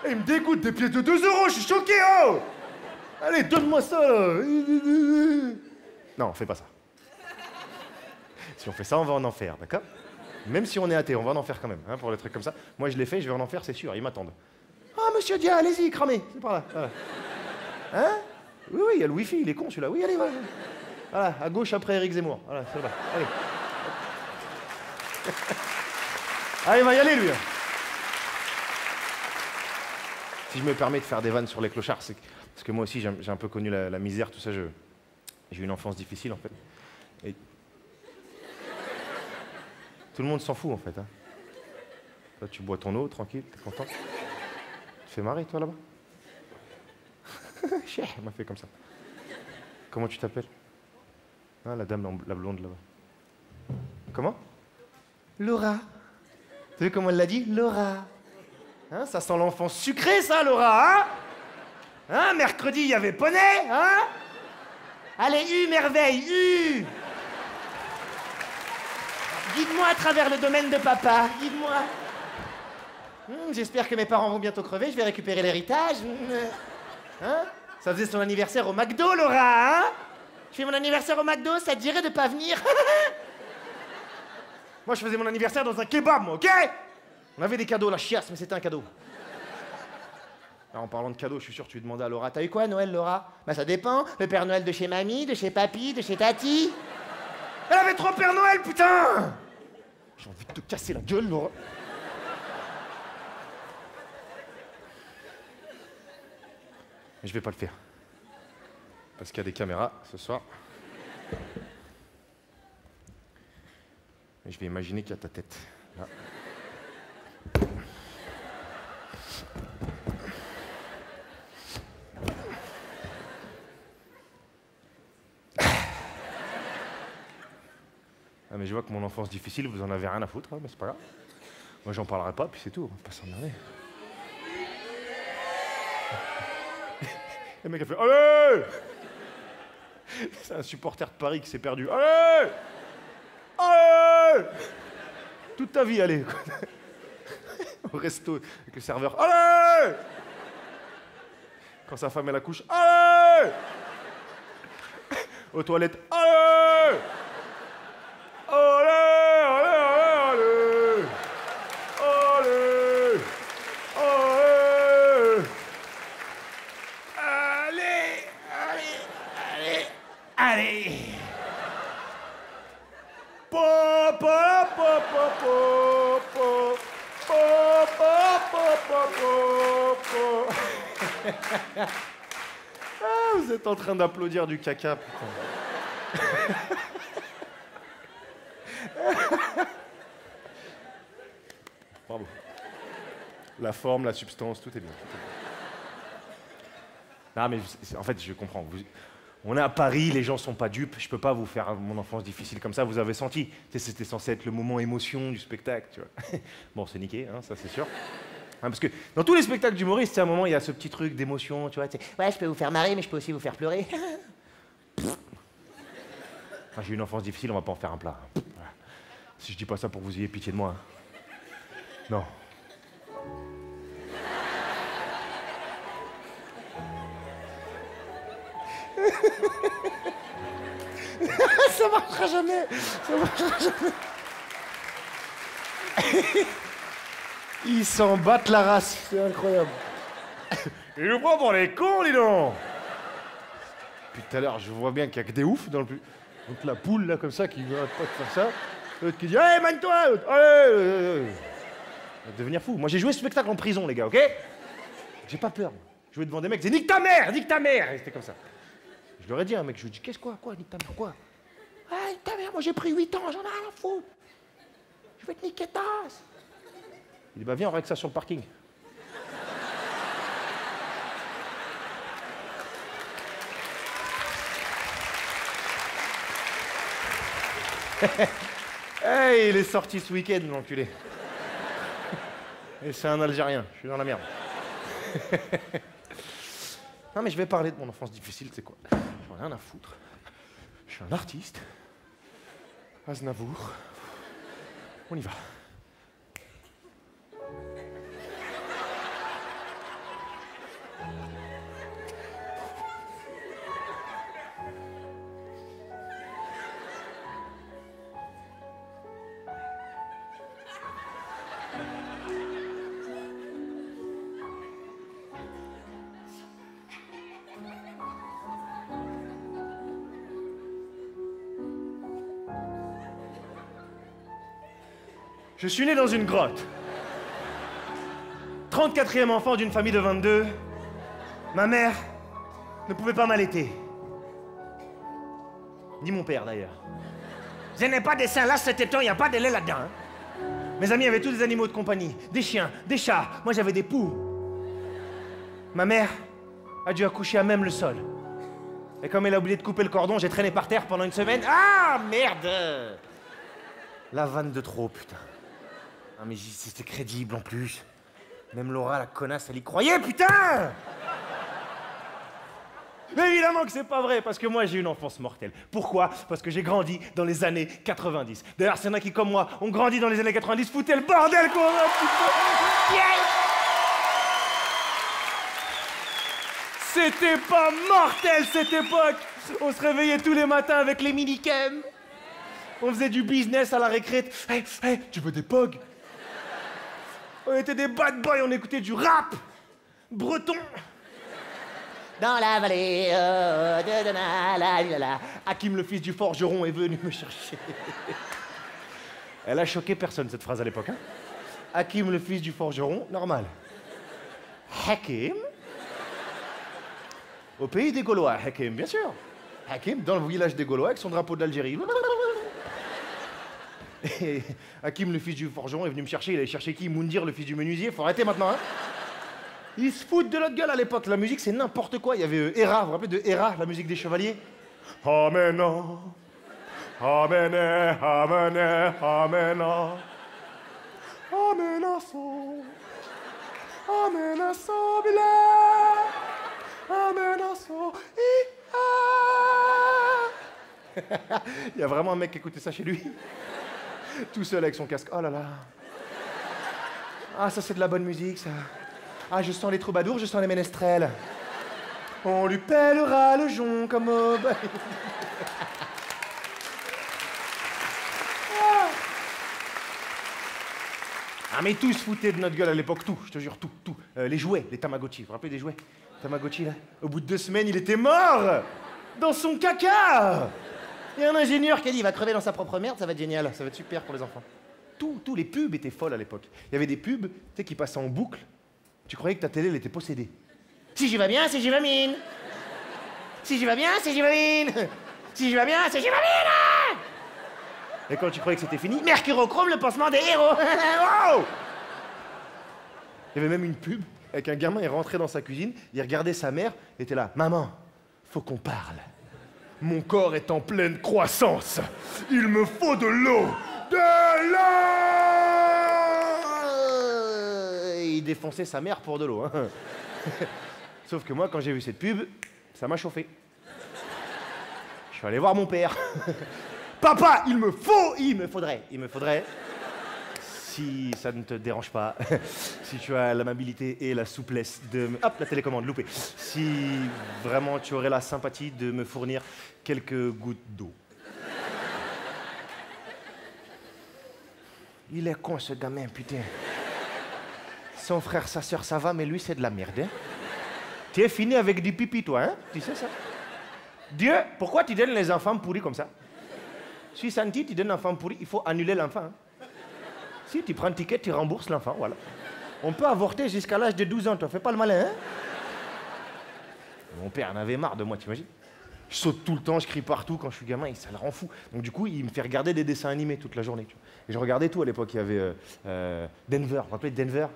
Il me dégoûte des pièces de 2 €, je suis choqué, oh! Allez, donne-moi ça, là! Non, fais pas ça. Si on fait ça, on va en enfer, d'accord? Même si on est athée, on va en enfer quand même, hein, pour les trucs comme ça. Moi, je l'ai fait, je vais en enfer, c'est sûr, ils m'attendent. Ah, monsieur Dia, allez-y, cramez, c'est par là. Voilà. Hein? Oui, il y a le wifi, il est con celui-là. Oui, allez, va. Voilà, à gauche après Éric Zemmour. Voilà, c'est là. Allez. Ah, il va y aller, lui. Si je me permets de faire des vannes sur les clochards, c'est parce que moi aussi, j'ai un peu connu la misère, tout ça. J'ai eu une enfance difficile, en fait. Et... Tout le monde s'en fout, en fait. Hein. Toi, tu bois ton eau, tranquille, t'es content. Tu te fais marrer, toi, là-bas? Elle m'a fait comme ça. Comment tu t'appelles? Ah, la dame, la blonde, là-bas. Comment? Laura. T'as vu comment elle l'a dit? Laura. Hein, ça sent l'enfance sucré, ça, Laura, hein? Hein, mercredi, il y avait poney, hein? Allez, merveille, Guide-moi à travers le domaine de papa, guide-moi. J'espère que mes parents vont bientôt crever, je vais récupérer l'héritage. Hein? Ça faisait son anniversaire au McDo, Laura, hein? Je fais mon anniversaire au McDo, ça te dirait de pas venir? Moi, je faisais mon anniversaire dans un kebab, moi, ok? On avait des cadeaux, la chiasse, mais c'était un cadeau. Alors, en parlant de cadeaux, je suis sûr que tu lui demandais à Laura, t'as eu quoi, Noël, Laura? Bah, ça dépend. Le Père Noël de chez mamie, de chez papy, de chez tati. Elle avait 3 Pères Noël, putain! J'ai envie de te casser la gueule, Laura. Mais je vais pas le faire. Parce qu'il y a des caméras ce soir. Et je vais imaginer qu'il y a ta tête. Là. Ah mais je vois que mon enfance difficile, vous en avez rien à foutre, hein, mais c'est pas grave. Moi j'en parlerai pas, puis c'est tout, on va pas s'emmerder. Le mec a fait allez! C'est un supporter de Paris qui s'est perdu. Allez! Allez! Toute ta vie, allez. Au resto avec le serveur. Allez! Quand sa femme elle accouche. Allez! Aux toilettes. Allez! Allez! Allez! Allez! Allez! Allez! Allez! Allez! Allez! Papa, papa, papa, papa, papa, papa. Ah, vous êtes en train d'applaudir du caca, putain. Bravo. La forme, la substance, tout est bien. Tout est bien. Non, mais en fait, je comprends. On est à Paris, les gens sont pas dupes. Je peux pas vous faire mon enfance difficile comme ça. Vous avez senti. C'était censé être le moment émotion du spectacle, tu vois. Bon, c'est niqué, hein, ça c'est sûr. Hein, parce que dans tous les spectacles d'humoristes, à un moment, il y a ce petit truc d'émotion, tu vois. Ouais, je peux vous faire marrer, mais je peux aussi vous faire pleurer. Enfin, j'ai eu une enfance difficile, on va pas en faire un plat. Voilà. Si je dis pas ça pour que vous ayez pitié de moi. Hein. Non. Ça marchera jamais. Ça marchera jamais. Ils s'en battent la race, c'est incroyable. Il nous prend pour les cons, dis donc. Depuis tout à l'heure, je vois bien qu'il y a que des oufs dans le public. Donc la poule, là, comme ça, qui veut pas faire ça. L'autre qui dit, allez, manie-toi. Allez. Va devenir fou. Moi, j'ai joué ce spectacle en prison, les gars, ok? J'ai pas peur. Je jouais devant des mecs, ils disaient, nique ta mère, nique ta mère. Et c'était comme ça. Je leur ai dit, un mec, je lui ai dit, qu'est-ce quoi, nique ta mère, quoi? Ah, nique ta mère, moi j'ai pris 8 ans, j'en ai rien à foutre. Je vais te niquer ta race. Il dit, bah viens, on règle ça sur le parking. Hey, il est sorti ce week-end, l'enculé. Et c'est un Algérien, je suis dans la merde. Non mais je vais parler de mon enfance difficile, tu sais quoi? J'en ai rien à foutre. Je suis un artiste. Aznavour. On y va. Je suis né dans une grotte. 34e enfant d'une famille de 22. Ma mère ne pouvait pas m'allaiter. Ni mon père, d'ailleurs. Je n'ai pas de sein, là, cet étang, il n'y a pas de lait là-dedans. Hein. Mes amis avaient tous des animaux de compagnie. Des chiens, des chats. Moi, j'avais des poux. Ma mère a dû accoucher à même le sol. Et comme elle a oublié de couper le cordon, j'ai traîné par terre pendant une semaine. Ah, merde! La vanne de trop, putain. Ah, mais c'était crédible, en plus. Même Laura, la connasse, elle y croyait, putain! Mais évidemment que c'est pas vrai, parce que moi j'ai eu une enfance mortelle. Pourquoi? Parce que j'ai grandi dans les années 90. D'ailleurs, s'il y en a qui, comme moi, ont grandi dans les années 90, foutez le bordel qu'on a, putain! C'était pas mortel cette époque! On se réveillait tous les matins avec les minicams. On faisait du business à la récré. Hey, tu veux des pogs? On était des bad boys, on écoutait du rap breton. Dans la vallée de Hakim, le fils du forgeron, est venu me chercher. Elle a choqué personne, cette phrase, à l'époque. Hein. Hakim, le fils du forgeron, normal. Hakim? Au pays des Gaulois, Hakim, bien sûr. Hakim, dans le village des Gaulois, avec son drapeau de l'Algérie. Et Hakim, le fils du forgeron, est venu me chercher. Il allait chercher qui? Moundir, le fils du menuisier. Faut arrêter maintenant, hein. Ils se foutent de notre gueule à l'époque. La musique, c'est n'importe quoi. Il y avait Héra, vous vous rappelez de Héra, la musique des chevaliers? Amena, amene, amene, amena, amena so, amena so, bile, amena so, Il y a vraiment un mec qui écoutait ça chez lui. Tout seul avec son casque. Oh là là. Ah, ça c'est de la bonne musique, ça. Ah, je sens les troubadours, je sens les ménestrels. On lui pèlera le jonc comme au... Ah, mais tous se foutaient de notre gueule à l'époque, tout, je te jure, tout. Les jouets, les Tamagotchi, vous vous rappelez des jouets? Tamagotchi, là. Au bout de 2 semaines, il était mort! Dans son caca! Il y a un ingénieur qui a dit, il va crever dans sa propre merde, ça va être génial, ça va être super pour les enfants. Tous les pubs étaient folles à l'époque. Il y avait des pubs, tu sais, qui passaient en boucle. Tu croyais que ta télé, elle était possédée. Si j'y vais bien, c'est j'y vais mine. Si j'y vais bien, c'est j'y vais mine. Si j'y vais bien, c'est j'y vais mine. Et quand tu croyais que c'était fini, Mercurochrome, le pansement des héros. Wow! Il y avait même une pub avec un gamin, il rentrait dans sa cuisine, il regardait sa mère, il était là. Maman, faut qu'on parle. Mon corps est en pleine croissance. Il me faut de l'eau. De l'eau! Et il défonçait sa mère pour de l'eau. Hein. Sauf que moi, quand j'ai vu cette pub, ça m'a chauffé. Je suis allé voir mon père. Papa, il me faudrait, si ça ne te dérange pas, si tu as l'amabilité et la souplesse de me... Hop, la télécommande, loupé. Si vraiment tu aurais la sympathie de me fournir quelques gouttes d'eau. Il est con, ce gamin, putain. Son frère, sa sœur, ça va, mais lui, c'est de la merde. Hein? Tu es fini avec du pipi, toi, hein? Tu sais ça? Dieu, pourquoi tu donnes les enfants pourris comme ça? Si Santi, tu donnes un enfant pourri, il faut annuler l'enfant. Hein? Si tu prends un ticket, tu rembourses l'enfant, voilà. On peut avorter jusqu'à l'âge de 12 ans, toi, fais pas le malin, hein? Mon père en avait marre de moi, t'imagines? Je saute tout le temps, je crie partout quand je suis gamin, ça le rend fou. Donc du coup, il me fait regarder des dessins animés toute la journée. Tu vois. Et je regardais tout à l'époque, il y avait Denver, vous vous rappelez de Denver?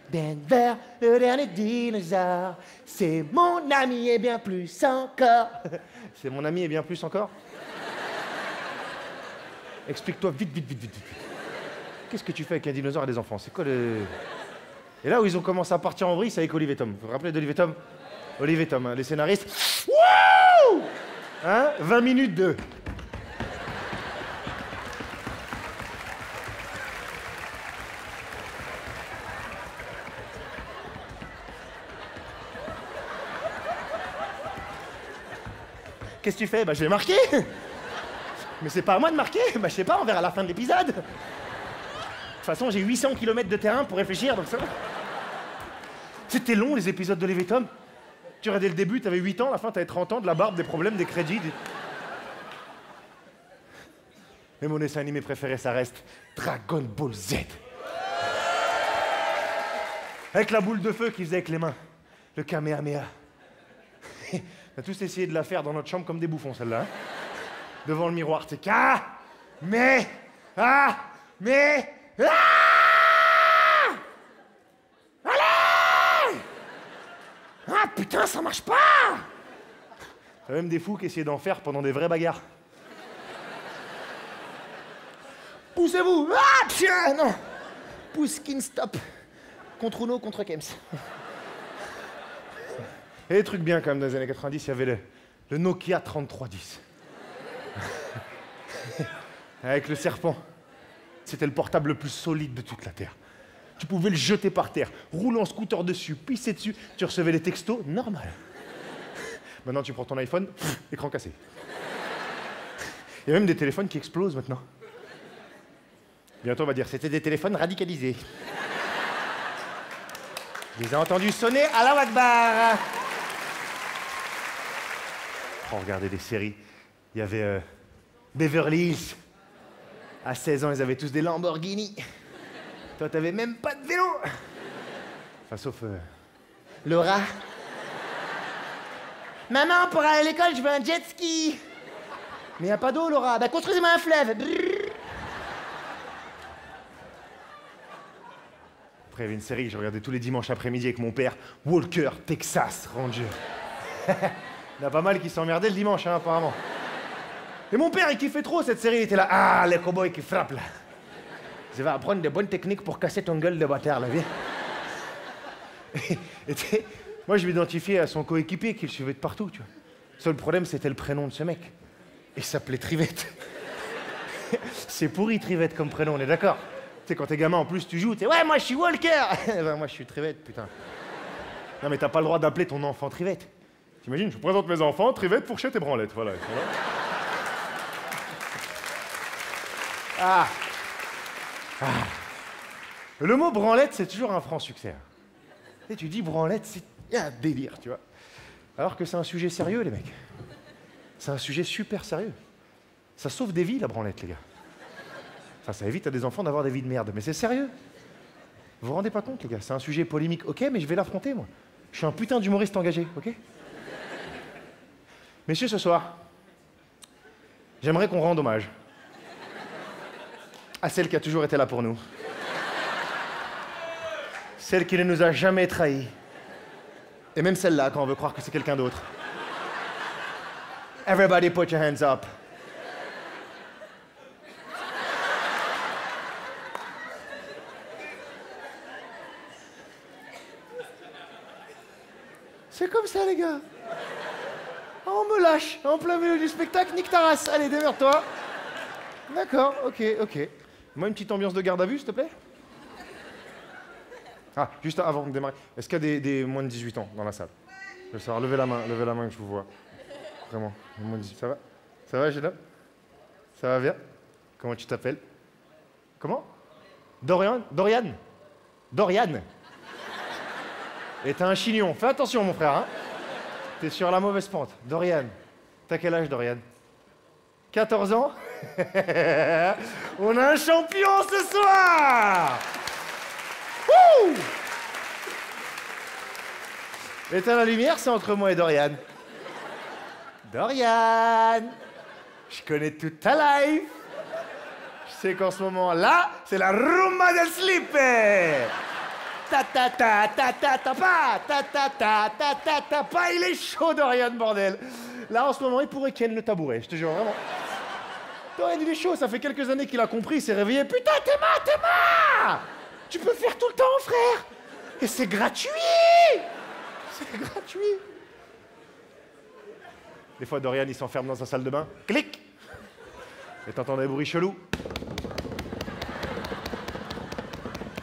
Denver, le dernier dinosaure, c'est mon ami et bien plus encore. C'est mon ami et bien plus encore? Explique-toi vite. Qu'est-ce que tu fais avec un dinosaure et des enfants? C'est quoi le... Et là où ils ont commencé à partir en vrille, c'est avec Olivier Tom. Vous vous rappelez d'Olivier Tom? Olivier Tom, hein, les scénaristes. Wouh! Hein? 20 minutes de... Qu'est-ce que tu fais? Bah, je vais marquer. Mais c'est pas à moi de marquer. Bah, je sais pas, on verra à la fin de l'épisode. De toute façon, j'ai 800 km de terrain pour réfléchir, donc ça va. C'était long, les épisodes de Olivier Tom. Tu regardais le début, t'avais 8 ans, à la fin, t'avais 30 ans, de la barbe, des problèmes, des crédits. Mais mon dessin animé préféré, ça reste Dragon Ball Z. Avec la boule de feu qu'il faisait avec les mains. Le Kamehameha. On a tous essayé de la faire dans notre chambre comme des bouffons, celle-là. Hein. devant le miroir, tu sais, ah, mais, ah, allez! Ah, putain, ça marche pas! Il y a même des fous qui essayaient d'en faire pendant des vraies bagarres. Poussez-vous! Ah, tiens, non! Pousse, skin, stop. Contre Uno, contre Kems. Et des trucs bien quand même dans les années 90, il y avait le Nokia 3310. Avec le serpent. C'était le portable le plus solide de toute la Terre. Tu pouvais le jeter par terre, rouler en scooter dessus, pisser dessus, tu recevais les textos, normal. Maintenant tu prends ton iPhone, écran cassé. Il y a même des téléphones qui explosent maintenant. Bientôt on va dire, c'était des téléphones radicalisés. Je les ai entendus sonner à la Akbar. Oh, regardez des séries. Il y avait Beverly Hills. À 16 ans, ils avaient tous des Lamborghini. Toi, t'avais même pas de vélo. Enfin, sauf Laura. Maman, pour aller à l'école, je veux un jet ski. Mais y a pas d'eau, Laura. Bah, construisez-moi un fleuve. Brrr. Après, il y avait une série que je regardais tous les dimanches après-midi avec mon père. Walker, Texas Ranger. Il y en a pas mal qui s'emmerdaient le dimanche, hein, apparemment. Et mon père, il kiffait trop cette série. Il était là, ah, les cow-boys qui frappent, là. Je vais apprendre des bonnes techniques pour casser ton gueule de bâtard, là, viens. Et moi, je m'identifiais à son coéquipier qui le suivait de partout, tu vois. Le seul problème, c'était le prénom de ce mec. Il s'appelait Trivette. C'est pourri, Trivette, comme prénom, on est d'accord? Tu sais, quand t'es gamin, en plus, tu joues, tu sais, ouais, moi, je suis Walker. Ben, moi, je suis Trivette, putain. Non, mais t'as pas le droit d'appeler ton enfant Trivette. T'imagines, je présente mes enfants, Trivette, fourchette et branlette, voilà. Ah. Le mot branlette, c'est toujours un franc succès. Et tu dis branlette, c'est un délire, tu vois. Alors que c'est un sujet sérieux, les mecs. C'est un sujet super sérieux. Ça sauve des vies, la branlette, les gars. Enfin, ça évite à des enfants d'avoir des vies de merde, mais c'est sérieux. Vous vous rendez pas compte, les gars, c'est un sujet polémique, ok, mais je vais l'affronter, moi. Je suis un putain d'humoriste engagé, ok? Messieurs, ce soir, j'aimerais qu'on rende hommage à celle qui a toujours été là pour nous. Celle qui ne nous a jamais trahis. Et même celle-là, quand on veut croire que c'est quelqu'un d'autre. Everybody put your hands up. C'est comme ça, les gars. On me lâche, en plein milieu du spectacle, nique ta race. Allez, démerde-toi. D'accord, ok. Moi, une petite ambiance de garde à vue, s'il te plaît. Ah, juste avant de démarrer, est-ce qu'il y a des moins de 18 ans dans la salle? Je veux savoir, levez la main que je vous vois. Vraiment, moins de 18. Ça va? Ça va, Gina? Ça va bien? Comment tu t'appelles? Comment? Dorian? Et t'as un chignon. Fais attention, mon frère, hein? T'es sur la mauvaise pente. Dorian. T'as quel âge, Dorian? 14 ans? On a un champion ce soir! Wouh! Éteins la lumière, c'est entre moi et Dorian. Dorian! Je connais toute ta life. Je sais qu'en ce moment, là, c'est la rumba del slip. Ta ta ta ta ta ta pa, ta ta ta ta ta ta pa. Il est chaud, Dorian, bordel. Là, en ce moment, il pourrait ken le tabouret, je te jure, vraiment. Dorian, il est chaud, ça fait quelques années qu'il a compris, il s'est réveillé. Putain, Théma! Tu peux le faire tout le temps, frère! Et c'est gratuit! C'est gratuit! Des fois, Dorian, il s'enferme dans sa salle de bain. Clic! Et t'entends des bruits chelous.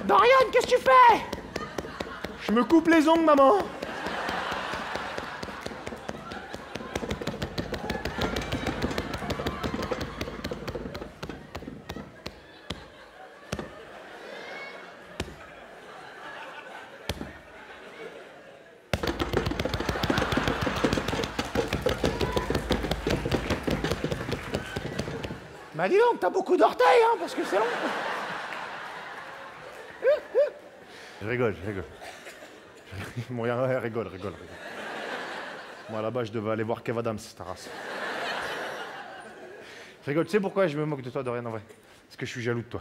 Dorian, qu'est-ce que tu fais? Je me coupe les ongles, maman! Bah dis donc, t'as beaucoup d'orteils, hein, parce que c'est long. Je rigole. Bon, rigole. Moi, là-bas, je devais aller voir Kev Adams, ta race. Je rigole, tu sais pourquoi je me moque de toi, Dorian, en vrai? Parce que je suis jaloux de toi.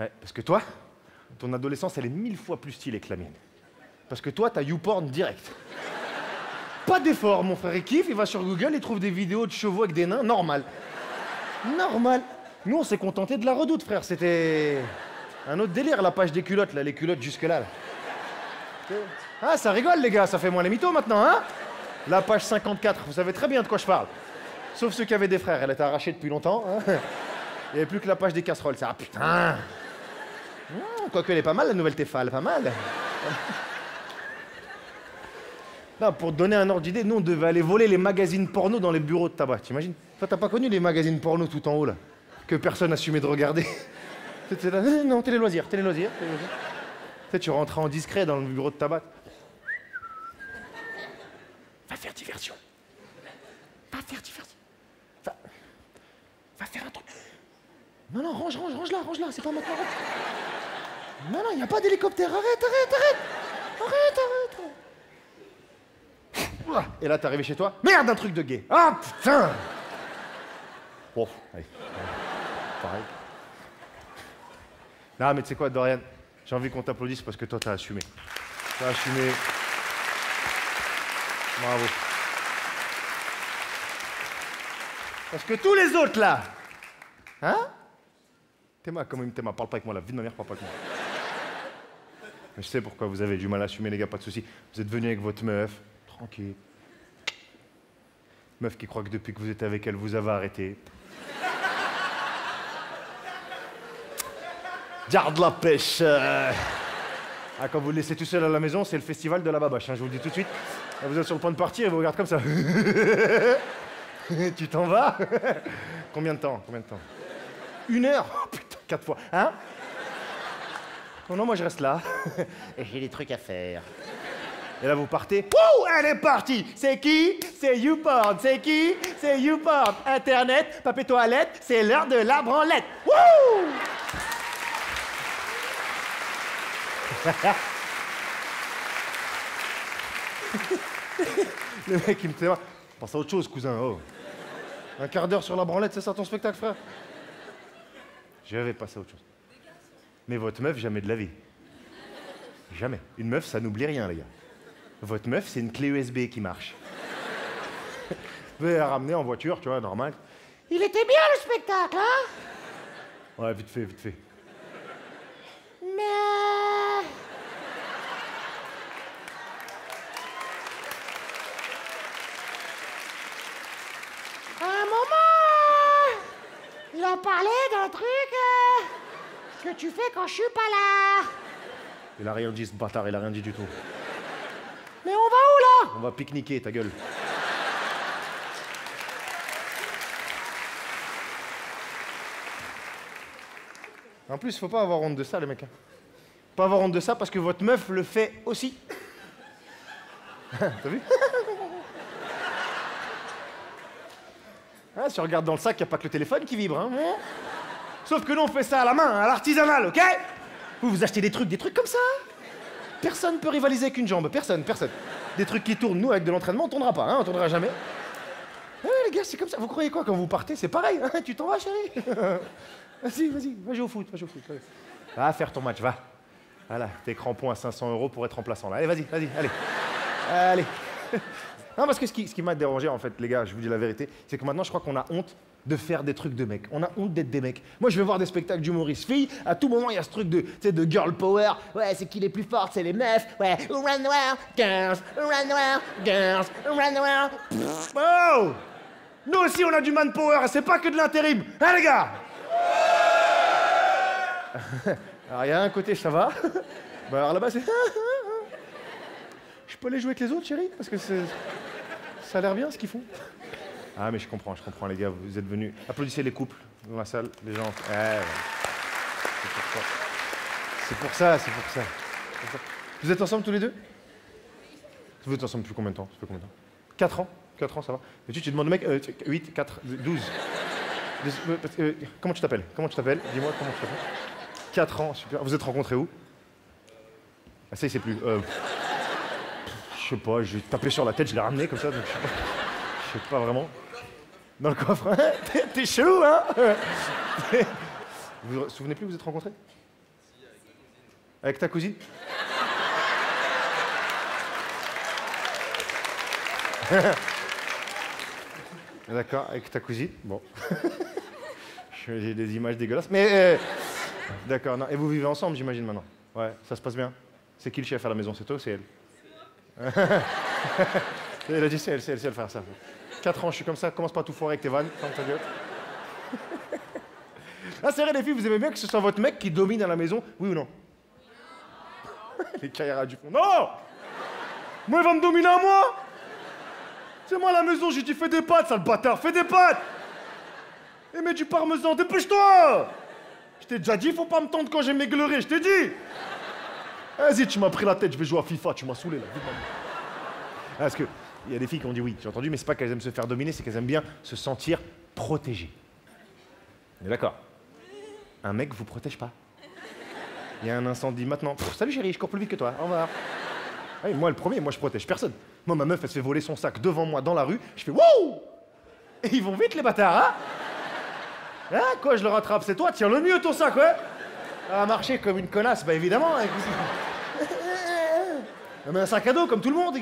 Ouais, parce que toi, ton adolescence, elle est 1000 fois plus stylée que la mienne. Parce que toi, t'as YouPorn direct. Pas d'effort, mon frère, il kiffe, il va sur Google, il trouve des vidéos de chevaux avec des nains, normal. Normal. Nous, on s'est contenté de la Redoute, frère, c'était un autre délire, la page des culottes, là, les culottes jusque-là. Là. Ah, ça rigole, les gars, ça fait moins les mythos maintenant, hein? La page 54, vous savez très bien de quoi je parle. Sauf ceux qui avaient des frères, elle était arrachée depuis longtemps. Hein. Il n'y avait plus que la page des casseroles, ça. Ah putain! Quoique elle est pas mal, la nouvelle Tefal, pas mal. Non, pour te donner un ordre d'idée, nous on devait aller voler les magazines porno dans les bureaux de tabac, t'imagines? Toi t'as pas connu les magazines porno tout en haut là? Que personne n'assumait de regarder. Là, non, télé loisirs. Tu sais, tu rentrais en discret dans le bureau de tabac. Va faire diversion. Va faire un truc. Non, range là, c'est pas maintenant. Non, il n'y a pas d'hélicoptère, arrête. Et là, t'es arrivé chez toi. Merde, un truc de gay. Ah, putain. Bon, allez. Pareil. Non, mais tu sais quoi, Dorian? J'ai envie qu'on t'applaudisse parce que toi, t'as assumé. T'as assumé. Bravo. Parce que tous les autres, là, hein? Théma, comment Théma, parle pas avec moi, la vie de ma mère, parle pas avec moi. Mais je sais pourquoi vous avez du mal à assumer, les gars, pas de soucis. Vous êtes venus avec votre meuf, tranquille. Meuf qui croit que depuis que vous êtes avec elle, vous avez arrêté. Garde la pêche. Ah, quand vous le laissez tout seul à la maison, c'est le festival de la babache, hein, je vous le dis tout de suite. Là, vous êtes sur le point de partir et vous regardez comme ça. Tu t'en vas? Combien de temps? 1 heure? Oh putain, 4 fois. Hein? Oh non, moi je reste là. Et j'ai des trucs à faire. Et là vous partez. Wouh! Elle est partie! C'est qui? C'est YouPorn. C'est qui? C'est YouPorn. Internet, papier toilette, c'est l'heure de la branlette. Wouh! Le mec il me dit, pense à autre chose, cousin. Oh. 1 quart d'heure sur la branlette, c'est ça ton spectacle, frère? Je vais passer à autre chose. Mais votre meuf, jamais de la vie. Jamais. Une meuf, ça n'oublie rien, les gars. Votre meuf, c'est une clé USB qui marche. Vous pouvez la ramener en voiture, tu vois, normal. Il était bien le spectacle, hein? Ouais, vite fait. Mais... À un moment, il a parlé d'un truc que tu fais quand je suis pas là. Il a rien dit, ce bâtard, il a rien dit du tout. Mais on va où, là? On va pique-niquer, ta gueule. En plus, faut pas avoir honte de ça, les mecs. Hein. Pas avoir honte de ça parce que votre meuf le fait aussi. T'as vu? Ah, si on regarde dans le sac, y a pas que le téléphone qui vibre. Hein. Sauf que nous, on fait ça à la main, à l'artisanal, ok? Vous achetez des trucs comme ça. Personne peut rivaliser avec une jambe, personne. Des trucs qui tournent, nous, avec de l'entraînement, on tournera pas, hein, on tournera jamais. Les gars, c'est comme ça. Vous croyez quoi, quand vous partez, c'est pareil, hein, tu t'en vas, chérie. Vas-y, va jouer au foot. Va faire ton match, va. Voilà, tes crampons à 500 € pour être remplaçant, là. Allez, vas-y, allez. Non, parce que ce qui m'a dérangé, en fait, les gars, je vous dis la vérité, c'est que maintenant, je crois qu'on a honte de faire des trucs de mecs. On a honte d'être des mecs. Moi, je vais voir des spectacles d'humoristes filles. À tout moment, il y a ce truc de girl power. Ouais, c'est qui les plus fortes? C'est les meufs. Ouais, run noir, girls. Oh! Nous aussi, on a du manpower. C'est pas que de l'intérim. Hein, les gars? Alors, il y a un côté, ça va. Bah, alors là-bas, c'est... Je peux aller jouer avec les autres, chérie? Parce que ça a l'air bien, ce qu'ils font. Ah, mais je comprends, les gars. Vous êtes venus. Applaudissez les couples dans la salle, les gens. Ouais. C'est pour ça. Vous êtes ensemble tous les deux? Vous êtes ensemble depuis combien de temps? 4 ans? 4 ans, ça va. Et tu demandes au mec, 8, 4, 12. Comment tu t'appelles? Dis-moi comment tu t'appelles. 4 ans, super. Vous êtes rencontrés où? Ah, ça, il sait plus. Je sais pas, j'ai tapé sur la tête, je l'ai ramené comme ça, donc je sais pas vraiment. Dans le coffre. T'es chelou, hein. Vous vous souvenez plus, vous êtes rencontrés? Avec ta cousine? D'accord, avec ta cousine. Bon. J'ai des images dégueulasses. Mais. D'accord, non. Et vous vivez ensemble, j'imagine, maintenant? Ouais, ça se passe bien? C'est qui le chef à la maison? C'est toi ou c'est elle? Elle a dit c'est elle faire ça. 4 ans, je suis comme ça, commence pas à tout foirer avec tes vannes. Ferme ta gueule. Ah, c'est vrai, les filles, vous aimez bien que ce soit votre mec qui domine à la maison? Oui ou non? Les caillards du fond. Non! Moi, il va me dominer à moi! C'est moi à la maison, j'ai dit fais des pâtes, sale bâtard, fais des pâtes! Et mets du parmesan, dépêche-toi! Je t'ai déjà dit, faut pas me tendre quand j'ai maigleuré, je t'ai dit! Vas-y, tu m'as pris la tête, je vais jouer à FIFA, tu m'as saoulé là. Parce que il y a des filles qui ont dit oui, j'ai entendu, mais c'est pas qu'elles aiment se faire dominer, c'est qu'elles aiment bien se sentir protégées. On est d'accord? Un mec vous protège pas. Il y a un incendie maintenant. Pff, salut chérie, je cours plus vite que toi, au revoir. Ah oui, moi le premier, moi je protège personne. Moi ma meuf elle se fait voler son sac devant moi dans la rue, je fais wouh! Et ils vont vite les bâtards, hein? Hein? Quoi, je le rattrape, c'est toi, tiens le mieux ton sac, ouais? Ça va marcher comme une connasse, bah évidemment. Mais un sac à dos comme tout le monde.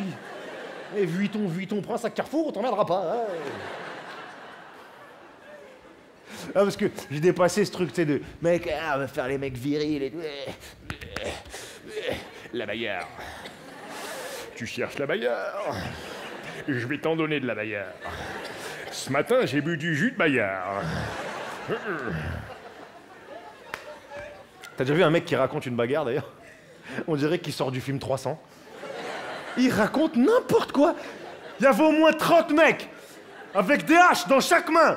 Et Vuitton, prends un sac Carrefour, on t'emmerdera pas. Hein. Ah, parce que j'ai dépassé ce truc, tu sais, de mec, on va faire les mecs virils et tout. La bagarre. Tu cherches la bagarre? Je vais t'en donner de la bagarre. Ce matin, j'ai bu du jus de bagarre. T'as déjà vu un mec qui raconte une bagarre, d'ailleurs? On dirait qu'il sort du film 300. Il raconte n'importe quoi. Il y avait au moins 30 mecs, avec des haches dans chaque main.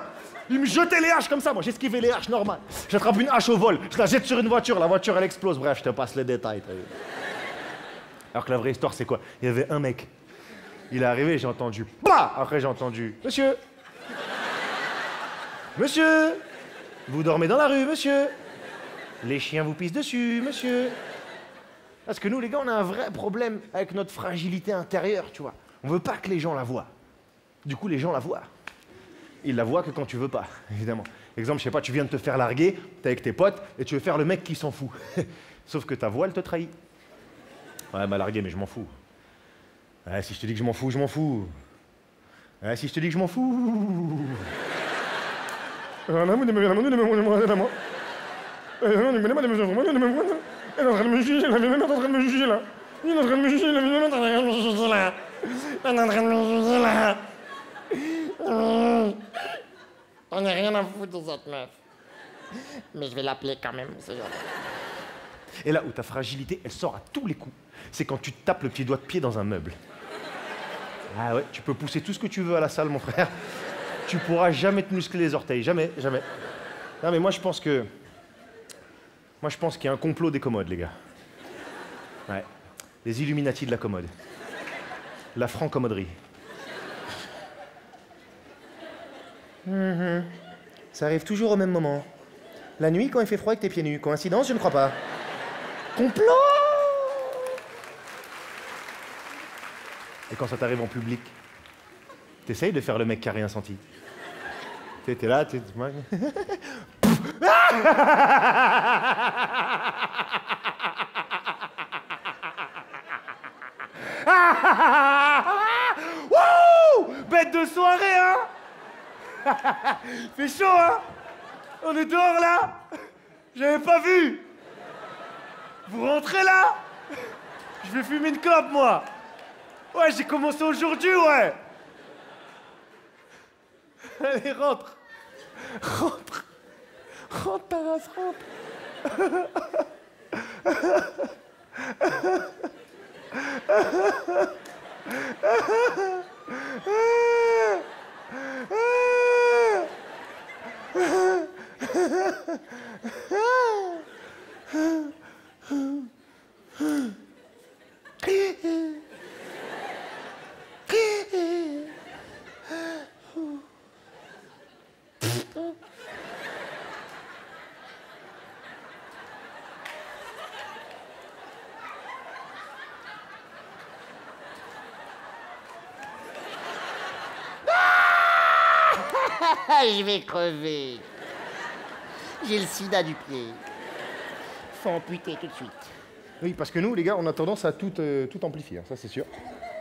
Ils me jetaient les haches comme ça. Moi, j'esquivais les haches normales. J'attrape une hache au vol, je la jette sur une voiture, la voiture, elle explose. Bref, je te passe les détails. Alors que la vraie histoire, c'est quoi? Il y avait un mec. Il est arrivé, j'ai entendu. Bah! Après, j'ai entendu. Monsieur! Monsieur! Vous dormez dans la rue, monsieur! Les chiens vous pissent dessus, monsieur! Parce que nous, les gars, on a un vrai problème avec notre fragilité intérieure, tu vois. On veut pas que les gens la voient. Du coup, les gens la voient. Ils la voient que quand tu veux pas, évidemment. Exemple, je sais pas, tu viens de te faire larguer, t'es avec tes potes, et tu veux faire le mec qui s'en fout. Sauf que ta voix, elle te trahit. Ouais, elle m'a largué, mais je m'en fous. Ouais, si je te dis que je m'en fous, je m'en fous. Ouais, si je te dis que je m'en fous. Elle est en train de me juger, la violette est en train de me juger là. Il est en train de me juger, la violette est en train de me juger là. Elle est en train de me juger là. On n'a rien à foutre de cette meuf. Mais je vais l'appeler quand même, c'est genre. Et là où ta fragilité, elle sort à tous les coups, c'est quand tu tapes le petit doigt de pied dans un meuble. Ah ouais, tu peux pousser tout ce que tu veux à la salle, mon frère. Tu pourras jamais te muscler les orteils, jamais, jamais. Non mais moi je pense qu'il y a un complot des commodes, les gars. Ouais. Les Illuminati de la commode. La franc-commoderie. Ça arrive toujours au même moment. La nuit quand il fait froid avec tes pieds nus. Coïncidence, je ne crois pas. Complot! Et quand ça t'arrive en public, t'essayes de faire le mec qui a rien senti. T'es là, t'es... Wouh! Bête de soirée, hein? Fait chaud, hein? On est dehors, là? J'avais pas vu! Vous rentrez, là? Je vais fumer une clope, moi! Ouais, j'ai commencé aujourd'hui, ouais! Allez, rentre! Rentre! Rentre, ta race, rentre! Je vais crever. J'ai le sida du pied. Faut amputer tout de suite. Oui, parce que nous, les gars, on a tendance à tout amplifier, hein, ça c'est sûr.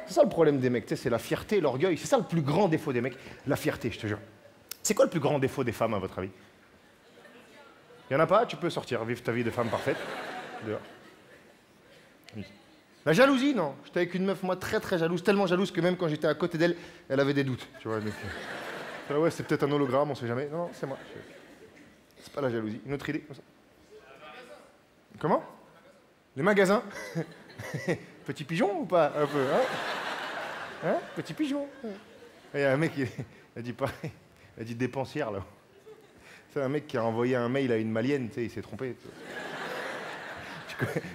C'est ça le problème des mecs, tu sais, c'est la fierté, l'orgueil. C'est ça le plus grand défaut des mecs, la fierté, je te jure. C'est quoi le plus grand défaut des femmes, à votre avis? Y en a pas? Tu peux sortir, vivre ta vie de femme parfaite. Dehors. Oui. La jalousie, non. J'étais avec une meuf, moi, très très jalouse, tellement jalouse que même quand j'étais à côté d'elle, elle avait des doutes, tu vois. Donc, ouais, c'est peut-être un hologramme, on sait jamais. Non, non, c'est moi. C'est pas la jalousie. Une autre idée, comme ça. Comment? Les magasins. Petit pigeon ou pas? Un peu, hein? Hein? Petit pigeon. Il y a un mec, il a dit pareil. Il a dit dépensière, là. C'est un mec qui a envoyé un mail à une malienne, tu sais, il s'est trompé.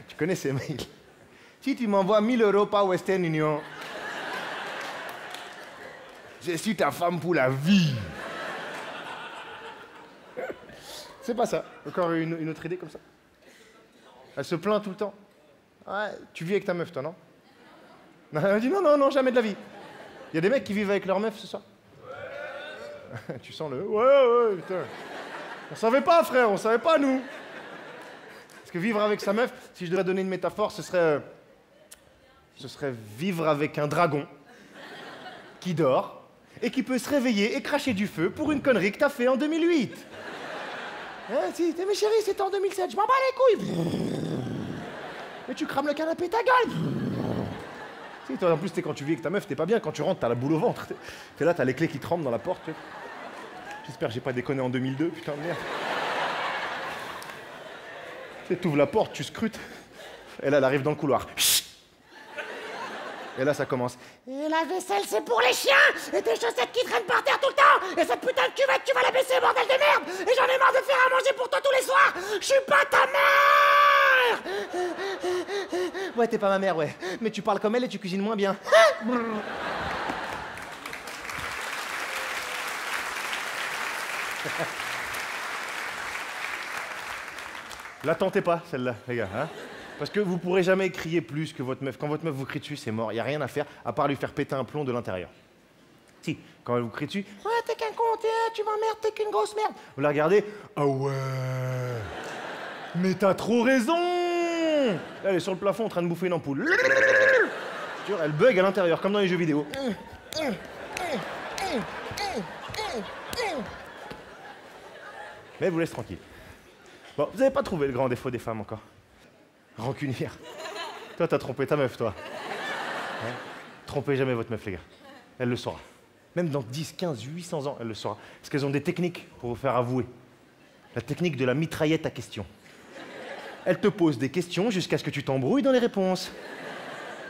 Tu connais ces mails? Si tu m'envoies 1000 € par Western Union, je suis ta femme pour la vie. C'est pas ça. Encore une autre idée comme ça? Elle se plaint tout le temps. Ouais, tu vis avec ta meuf, toi, non? Elle dit non, non, non, jamais de la vie. Il y a des mecs qui vivent avec leur meuf, c'est ça? Ouais. Tu sens le... Ouais, putain. On savait pas, frère, on savait pas, nous. Parce que vivre avec sa meuf, si je devais donner une métaphore, ce serait vivre avec un dragon qui dort et qui peut se réveiller et cracher du feu pour une connerie que t'as fait en 2008. Hein, si, mais chérie, c'était en 2007, je m'en bats les couilles. Mais tu crames le canapé, ta gueule. Si, toi, en plus, quand tu vis avec ta meuf, t'es pas bien. Quand tu rentres, t'as la boule au ventre. T'es là, t'as les clés qui tremblent dans la porte. J'espère que j'ai pas déconné en 2002, putain de merde. Tu ouvres la porte, tu scrutes. Et là, elle arrive dans le couloir. Et là, ça commence. Et la vaisselle, c'est pour les chiens. Et tes chaussettes qui traînent par terre tout le temps. Et cette putain de cuvette, tu vas la baisser, bordel de merde. Et j'en ai marre de faire à manger pour toi tous les soirs. Je suis pas ta mère. Ouais, t'es pas ma mère, ouais. Mais tu parles comme elle et tu cuisines moins bien. La tentez pas, celle-là, les gars. Hein, parce que vous pourrez jamais crier plus que votre meuf. Quand votre meuf vous crie dessus, c'est mort. Il n'y a rien à faire à part lui faire péter un plomb de l'intérieur. Si, quand elle vous crie dessus, ouais, t'es qu'un con, tu m'emmerdes, t'es qu'une grosse merde. Vous la regardez, ah ouais. Mais t'as trop raison. Là, elle est sur le plafond en train de bouffer une ampoule. Elle bug à l'intérieur, comme dans les jeux vidéo. Mais elle vous laisse tranquille. Bon, vous n'avez pas trouvé le grand défaut des femmes encore. Rancunière. Toi, t'as trompé ta meuf, toi. Hein? Trompez jamais votre meuf, les gars. Elle le saura. Même dans 10, 15, 800 ans, elle le saura. Parce qu'elles ont des techniques pour vous faire avouer. La technique de la mitraillette à questions. Elle te pose des questions jusqu'à ce que tu t'embrouilles dans les réponses.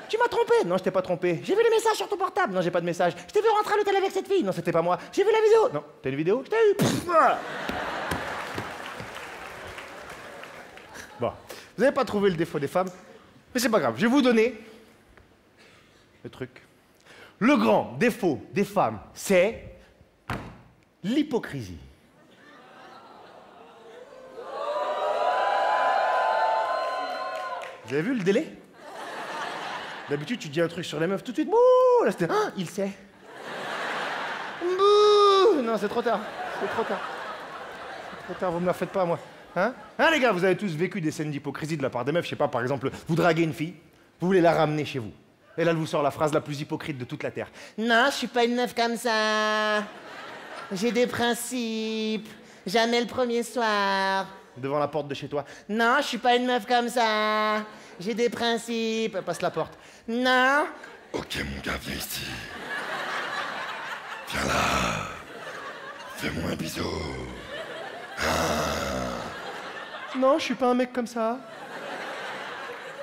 Tu m'as trompé. Non, je t'ai pas trompé. J'ai vu les messages sur ton portable. Non, j'ai pas de message. Je t'ai vu rentrer à l'hôtel avec cette fille. Non, c'était pas moi. J'ai vu la vidéo. Non, t'as une vidéo? Je t'ai eu. Bon, vous n'avez pas trouvé le défaut des femmes, mais c'est pas grave. Je vais vous donner le truc. Le grand défaut des femmes, c'est l'hypocrisie. Vous avez vu le délai? D'habitude, tu dis un truc sur les meufs tout de suite. Bouh! Là, c'était. Ah, il sait. Bouh! Non, c'est trop tard. C'est trop tard. C'est trop tard, vous me la faites pas, moi. Hein? Hein, les gars, vous avez tous vécu des scènes d'hypocrisie de la part des meufs. Je sais pas, par exemple, vous draguez une fille, vous voulez la ramener chez vous. Et là, elle vous sort la phrase la plus hypocrite de toute la Terre. Non, je suis pas une meuf comme ça. J'ai des principes. Jamais le premier soir. Devant la porte de chez toi. Non, je suis pas une meuf comme ça. J'ai des principes. Elle passe la porte. Non. Ok, mon gars, viens ici. Viens là. Fais-moi un bisou. Non, je suis pas un mec comme ça.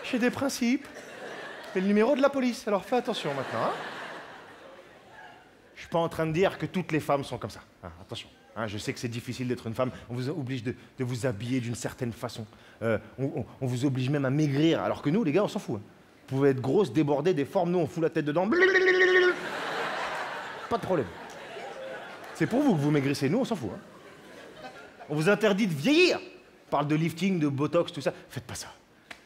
J'ai des principes. Et le numéro de la police. Alors fais attention maintenant. Hein? Je suis pas en train de dire que toutes les femmes sont comme ça. Hein, attention. Hein, je sais que c'est difficile d'être une femme. On vous oblige de vous habiller d'une certaine façon. On vous oblige même à maigrir. Alors que nous, les gars, on s'en fout. Hein. Vous pouvez être grosse, débordée, des formes. Nous, on fout la tête dedans. Pas de problème. C'est pour vous que vous maigrissez. Nous, on s'en fout. Hein. On vous interdit de vieillir. On parle de lifting, de botox, tout ça. Faites pas ça.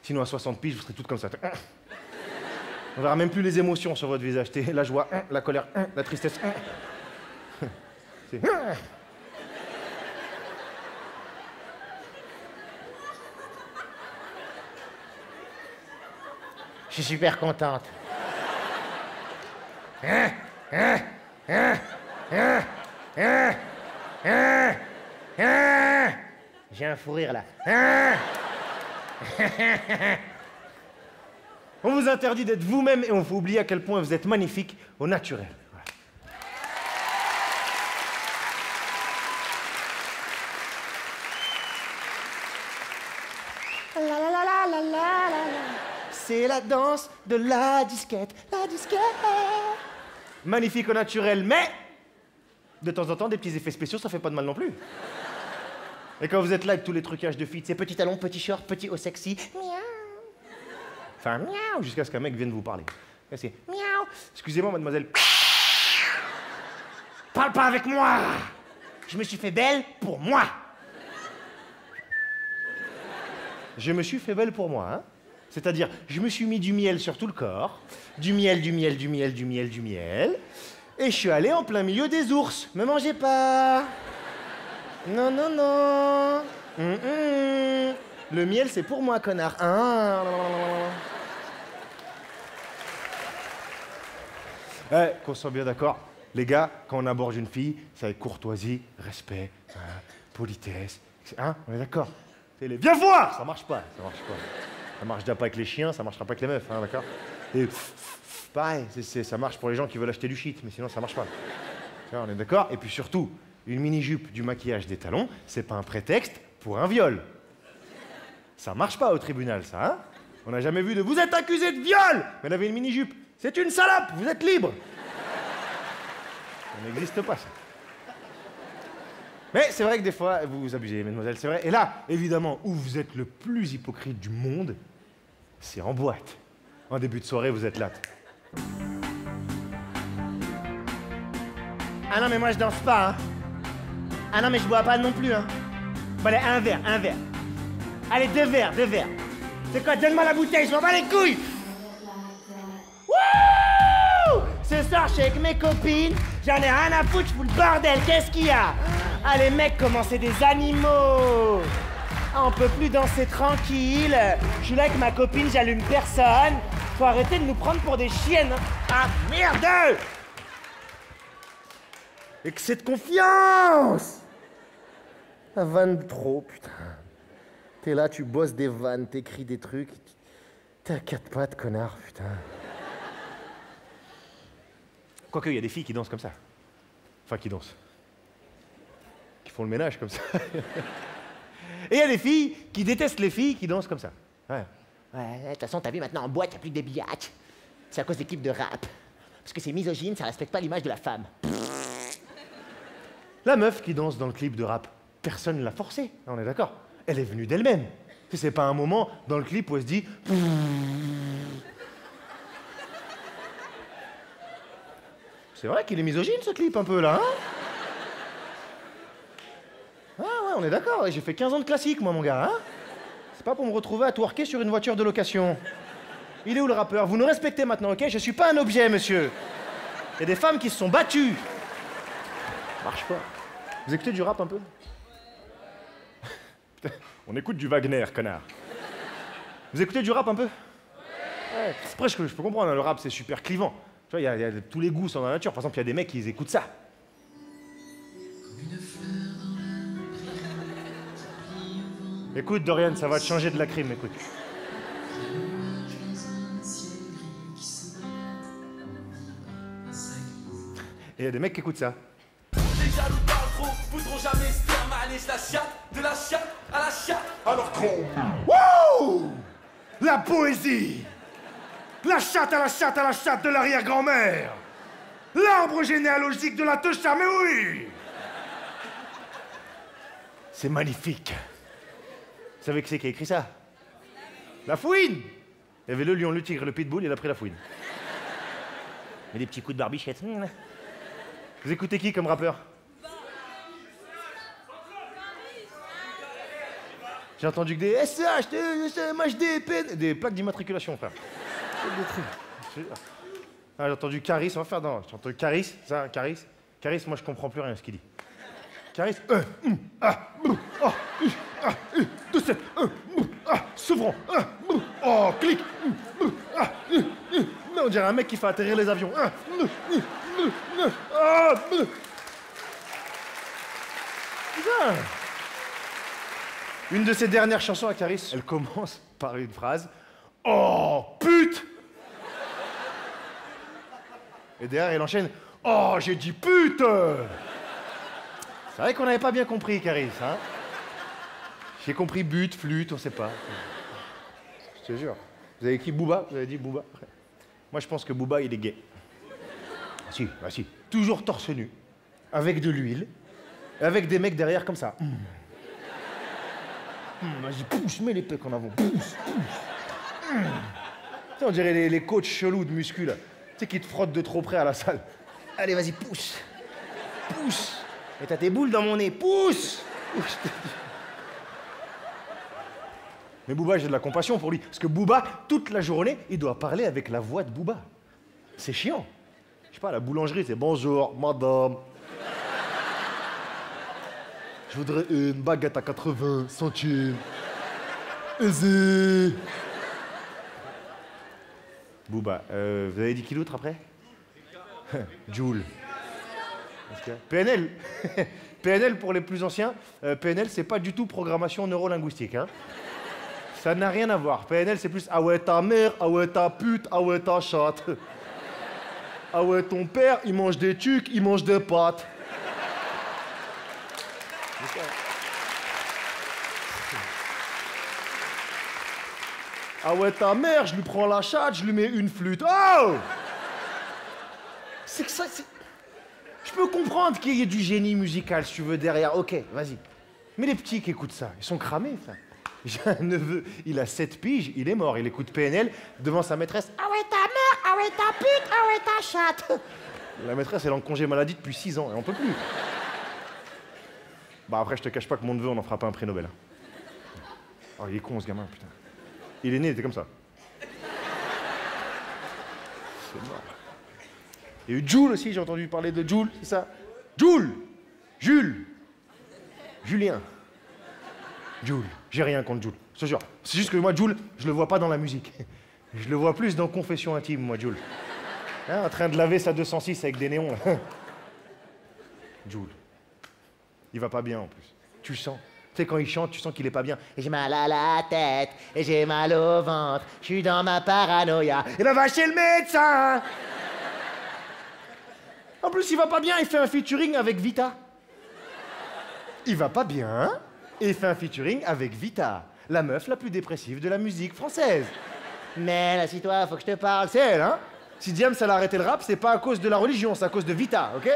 Sinon, à 60 piges, vous serez toutes comme ça. On verra même plus les émotions sur votre visage. La joie, la colère, la tristesse. C'est... Je suis super contente. J'ai un fou rire là. On vous interdit d'être vous-même et on vous oublie à quel point vous êtes magnifique au naturel. La la la la la la la. C'est la danse de la disquette, la disquette. Magnifique au naturel, mais de temps en temps, des petits effets spéciaux, ça fait pas de mal non plus. Et quand vous êtes là avec tous les trucages de filles, ces petits talons, petits shorts, petits hauts sexy, miaou. Enfin, miaou, jusqu'à ce qu'un mec vienne vous parler. Là, c'est miaou. Excusez-moi, mademoiselle. Parle pas avec moi. Je me suis fait belle pour moi. Je me suis fait belle pour moi, hein. C'est-à-dire, je me suis mis du miel sur tout le corps, du miel, du miel, du miel, du miel, du miel, et je suis allé en plein milieu des ours. Me mangez pas. Non, non, non. Le miel, c'est pour moi, connard. Qu'on soit bien d'accord, les gars, quand on aborde une fille, c'est avec courtoisie, respect, politesse. Hein, on est d'accord? C'est les viens voir. Ça marche pas, ça marche pas. Ça marche déjà pas avec les chiens, ça marchera pas avec les meufs, hein, d'accord? Et pareil, ça marche pour les gens qui veulent acheter du shit, mais sinon ça marche pas. On est d'accord? Et puis surtout, une mini-jupe, du maquillage, des talons, c'est pas un prétexte pour un viol. Ça marche pas au tribunal, ça, hein? On n'a jamais vu de vous êtes accusé de viol, mais elle avait une mini-jupe. C'est une salope, vous êtes libre. Ça n'existe pas, ça. Mais c'est vrai que des fois, vous abusez, mesdemoiselles, c'est vrai. Et là, évidemment, où vous êtes le plus hypocrite du monde, c'est en boîte. En début de soirée, vous êtes là. Ah non, mais moi je danse pas, hein. Ah non, mais je bois pas non plus, hein. Bon, allez, un verre, un verre. Allez, deux verres, deux verres. C'est quoi, donne-moi la bouteille, je m'en bats les couilles. Wouh! Ce soir, je suis avec mes copines, j'en ai rien à foutre, je fous le bordel, qu'est-ce qu'il y a? Ah, les mecs, comment c'est des animaux! Ah, on peut plus danser tranquille. Je suis là avec ma copine, j'allume personne. Faut arrêter de nous prendre pour des chiennes, hein. Ah, merde! Excès de confiance! La vanne trop, putain. T'es là, tu bosses des vannes, t'écris des trucs. T'es à quatre pattes, connard, putain. Quoique, il y a des filles qui dansent comme ça. Enfin, qui dansent. Qui font le ménage comme ça. Et il y a des filles qui détestent les filles qui dansent comme ça. Ouais. Ouais, de toute façon, t'as vu, maintenant en boîte, y'a plus que des billacs. C'est à cause des clips de rap. Parce que c'est misogyne, ça respecte pas l'image de la femme. La meuf qui danse dans le clip de rap, personne ne l'a forcée, on est d'accord? Elle est venue d'elle-même. C'est pas un moment dans le clip où elle se dit... C'est vrai qu'il est misogyne ce clip un peu là, hein? Ah ouais, on est d'accord, j'ai fait 15 ans de classique moi mon gars, hein? C'est pas pour me retrouver à twerker sur une voiture de location. Il est où le rappeur? Vous nous respectez maintenant, ok? Je suis pas un objet, monsieur. Il y a des femmes qui se sont battues. Marche pas. Vous écoutez du rap un peu? Putain, on écoute du Wagner, connard. Vous écoutez du rap un peu? Ouais. Après, je peux comprendre, hein, le rap c'est super clivant. Tu vois, il y a tous les goûts sont dans la nature. Par exemple, il y a des mecs qui écoutent ça. Écoute, Dorian, ça va te changer de la crime, écoute. Et il y a des mecs qui écoutent ça. Les jaloux parlent trop, voudront jamais se taire, mais allez, la chatte, de la chatte à la chatte. Alors qu'on... Wouh! La poésie! La chatte à la chatte à la chatte de l'arrière-grand-mère! L'arbre généalogique de la teucha, mais oui! C'est magnifique. Vous savez qui c'est qui a écrit ça? La fouine! Il y avait le lion, le tigre, le pitbull, il a pris la fouine. Mais des petits coups de barbichette. Vous écoutez qui comme rappeur? J'ai entendu que des SH, des MHD, des plaques d'immatriculation, frère. Des trucs. Ah, j'ai entendu Caris, on va faire dans. J'ai entendu Caris, ça, Caris. Caris, moi je comprends plus rien ce qu'il dit. Caris. 2, 7, Sevran. Oh, clic. On dirait un mec qui fait atterrir les avions. Putain. Une de ses dernières chansons à Caris, elle commence par une phrase. Oh, pute. Et derrière, elle enchaîne. Oh, j'ai dit pute. C'est vrai qu'on n'avait pas bien compris, Caris, hein. J'ai compris but, flûte, on sait pas. Je te jure. Vous avez qui, Booba? Vous avez dit Booba? Moi, je pense que Booba, il est gay. Si, bah si. Toujours torse nu, avec de l'huile, et avec des mecs derrière comme ça. Vas-y, pousse, mets les pecs en avant. Pousse. On dirait les coachs chelous de muscu, là. Tu sais, qui te frottent de trop près à la salle. Allez, vas-y, pousse. Pousse. Et t'as tes boules dans mon nez. Pousse. Mais Booba, j'ai de la compassion pour lui. Parce que Booba, toute la journée, il doit parler avec la voix de Booba. C'est chiant. Je sais pas, à la boulangerie, c'est bonjour, madame. Je voudrais une baguette à 80 centimes. Aisé. Booba, vous avez dit qui d'autre après? Joule. PNL. PNL pour les plus anciens. PNL, c'est pas du tout programmation neurolinguistique, hein. Ça n'a rien à voir. PNL, c'est plus ah ouais ta mère, ah ouais ta pute, ah ouais ta chatte. Ah ouais ton père, il mange des tucs, il mange des pâtes. Ah ouais ta mère, je lui prends la chatte, je lui mets une flûte. Oh! C'est que ça, c'est... Je peux comprendre qu'il y ait du génie musical, si tu veux, derrière. Ok, vas-y. Mais les petits qui écoutent ça, ils sont cramés, ça. J'ai un neveu, il a 7 piges, il est mort. Il écoute PNL devant sa maîtresse. Ah ouais ta mère, ah ouais ta pute, ah ouais ta chatte. La maîtresse, elle est en congé maladie depuis 6 ans et on peut plus. Bah après, je te cache pas que mon neveu, on en fera pas un prix Nobel. Oh, il est con, ce gamin, putain. Il est né, il était comme ça. C'est mort. Il y a eu Joule aussi, j'ai entendu parler de Joule, c'est ça? Joule! Jules! Julien! Joule. J'ai rien contre Joule, je te jure. C'est juste que moi, Joule, je le vois pas dans la musique. Je le vois plus dans Confession intime, moi, Joule. Hein, en train de laver sa 206 avec des néons, là. Joule. Il va pas bien, en plus. Tu le sens. Tu sais, quand il chante, tu sens qu'il est pas bien. Et j'ai mal à la tête, et j'ai mal au ventre, je suis dans ma paranoïa. Et ben va chez le médecin! En plus, il va pas bien, il fait un featuring avec Vita. Il va pas bien, et il fait un featuring avec Vita, la meuf la plus dépressive de la musique française. Mais assis-toi, faut que je te parle, c'est elle, hein? Si Diams, elle a arrêté le rap, c'est pas à cause de la religion, c'est à cause de Vita, ok?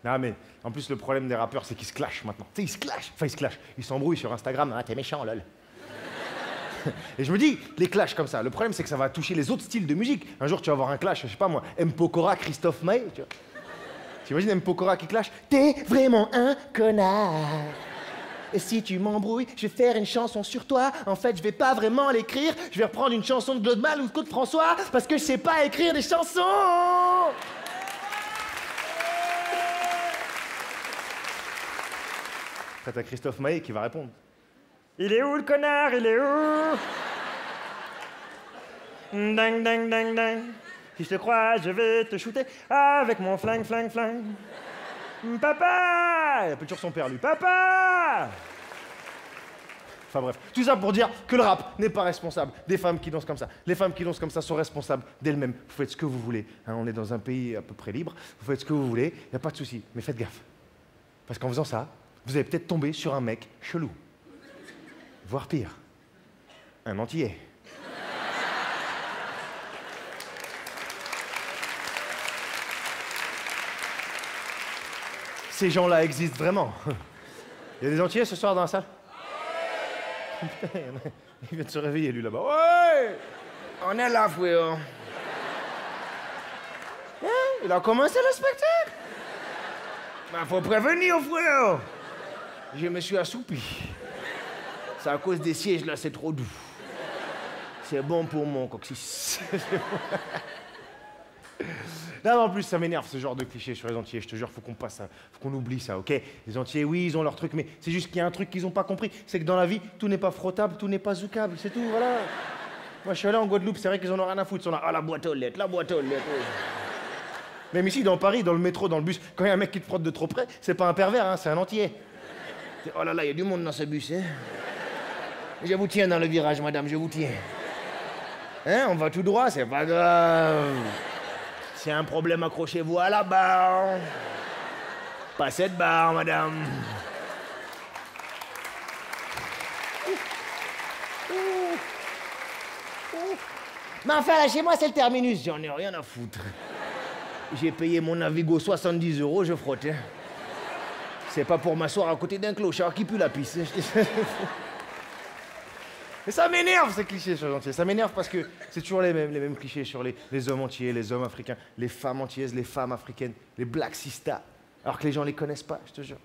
Non mais, en plus le problème des rappeurs, c'est qu'ils se clashent maintenant. Tu sais, ils se clashent. Enfin, ils se clashent. Ils s'embrouillent sur Instagram. Ah, t'es méchant, lol. Et je me dis, les clashs comme ça, le problème c'est que ça va toucher les autres styles de musique. Un jour, tu vas avoir un clash, je sais pas moi, M. Pokora, Christophe Maé, tu vois. T'imagines M. Pokora qui clash? T'es vraiment un connard. Et si tu m'embrouilles, je vais faire une chanson sur toi. En fait, je vais pas vraiment l'écrire. Je vais reprendre une chanson de Claude Mal ou de Claude François parce que je sais pas écrire des chansons. Après, t'as Christophe Maé qui va répondre. Il est où le connard? Il est où? Ding, ding, ding, ding. Si je te crois, je vais te shooter avec mon flingue, flingue, flingue. Papa! Il appelle toujours son père, lui. Papa! Enfin bref, tout ça pour dire que le rap n'est pas responsable des femmes qui dansent comme ça. Les femmes qui dansent comme ça sont responsables d'elles-mêmes. Vous faites ce que vous voulez. Hein, on est dans un pays à peu près libre. Vous faites ce que vous voulez, il n'y a pas de souci. Mais faites gaffe. Parce qu'en faisant ça, vous allez peut-être tomber sur un mec chelou. Voire pire, un antillais. Ces gens-là existent vraiment. Il y a des antillais ce soir dans la salle? Il vient de se réveiller, lui, là-bas. Ouais! On est là, frère. Hein? Il a commencé le spectacle? Ben, faut prévenir, frère. Je me suis assoupi. C'est à cause des sièges, là, c'est trop doux. C'est bon pour mon coccyx. Non, en plus, ça m'énerve ce genre de cliché sur les Antillais. Je te jure, faut qu'on passe, faut qu'on oublie ça, ok? Les Antillais, oui, ils ont leur truc, mais c'est juste qu'il y a un truc qu'ils ont pas compris. C'est que dans la vie, tout n'est pas frottable, tout n'est pas zoukable, c'est tout, voilà. Moi, je suis allé en Guadeloupe, c'est vrai qu'ils en ont rien à foutre. Ils sont là, ah, la boîte aux lettres, la boîte aux lettres. Même ici, dans Paris, dans le métro, dans le bus, quand il y a un mec qui te frotte de trop près, c'est pas un pervers, hein, c'est un Antillais. Oh là là, il y a du monde dans ce bus, hein. Je vous tiens dans le virage, madame, je vous tiens. Hein, on va tout droit, c'est pas grave. S'il y a un problème, accrochez-vous à la barre. Pas cette barre, madame. Mais enfin, là, chez moi, c'est le terminus. J'en ai rien à foutre. J'ai payé mon Navigo 70 €, je frotte. Hein. C'est pas pour m'asseoir à côté d'un clochard qui pue la pisse. Mais ça m'énerve, ces clichés sur les Antillais. Ça m'énerve parce que c'est toujours les mêmes clichés sur les hommes antillais, les hommes africains, les femmes antillaises, les femmes africaines, les black sisters. Alors que les gens les connaissent pas, je te jure.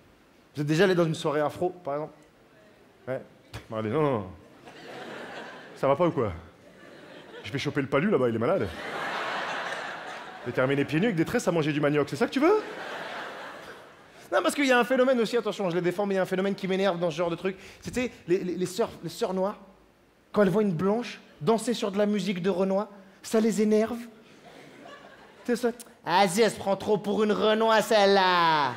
Vous êtes déjà allé dans une soirée afro, par exemple? Ouais. Bon, allez, non. Ça va pas ou quoi? Je vais choper le palu là-bas, il est malade. J'ai terminé pieds nus avec des tresses à manger du manioc, c'est ça que tu veux? Non, parce qu'il y a un phénomène aussi, attention, je les défends, mais il y a un phénomène qui m'énerve dans ce genre de truc. C'était les sœurs noires, quand elles voient une blanche danser sur de la musique de Renoir, ça les énerve. C'est ça. Ah, si, elle se prend trop pour une Renoir, celle-là.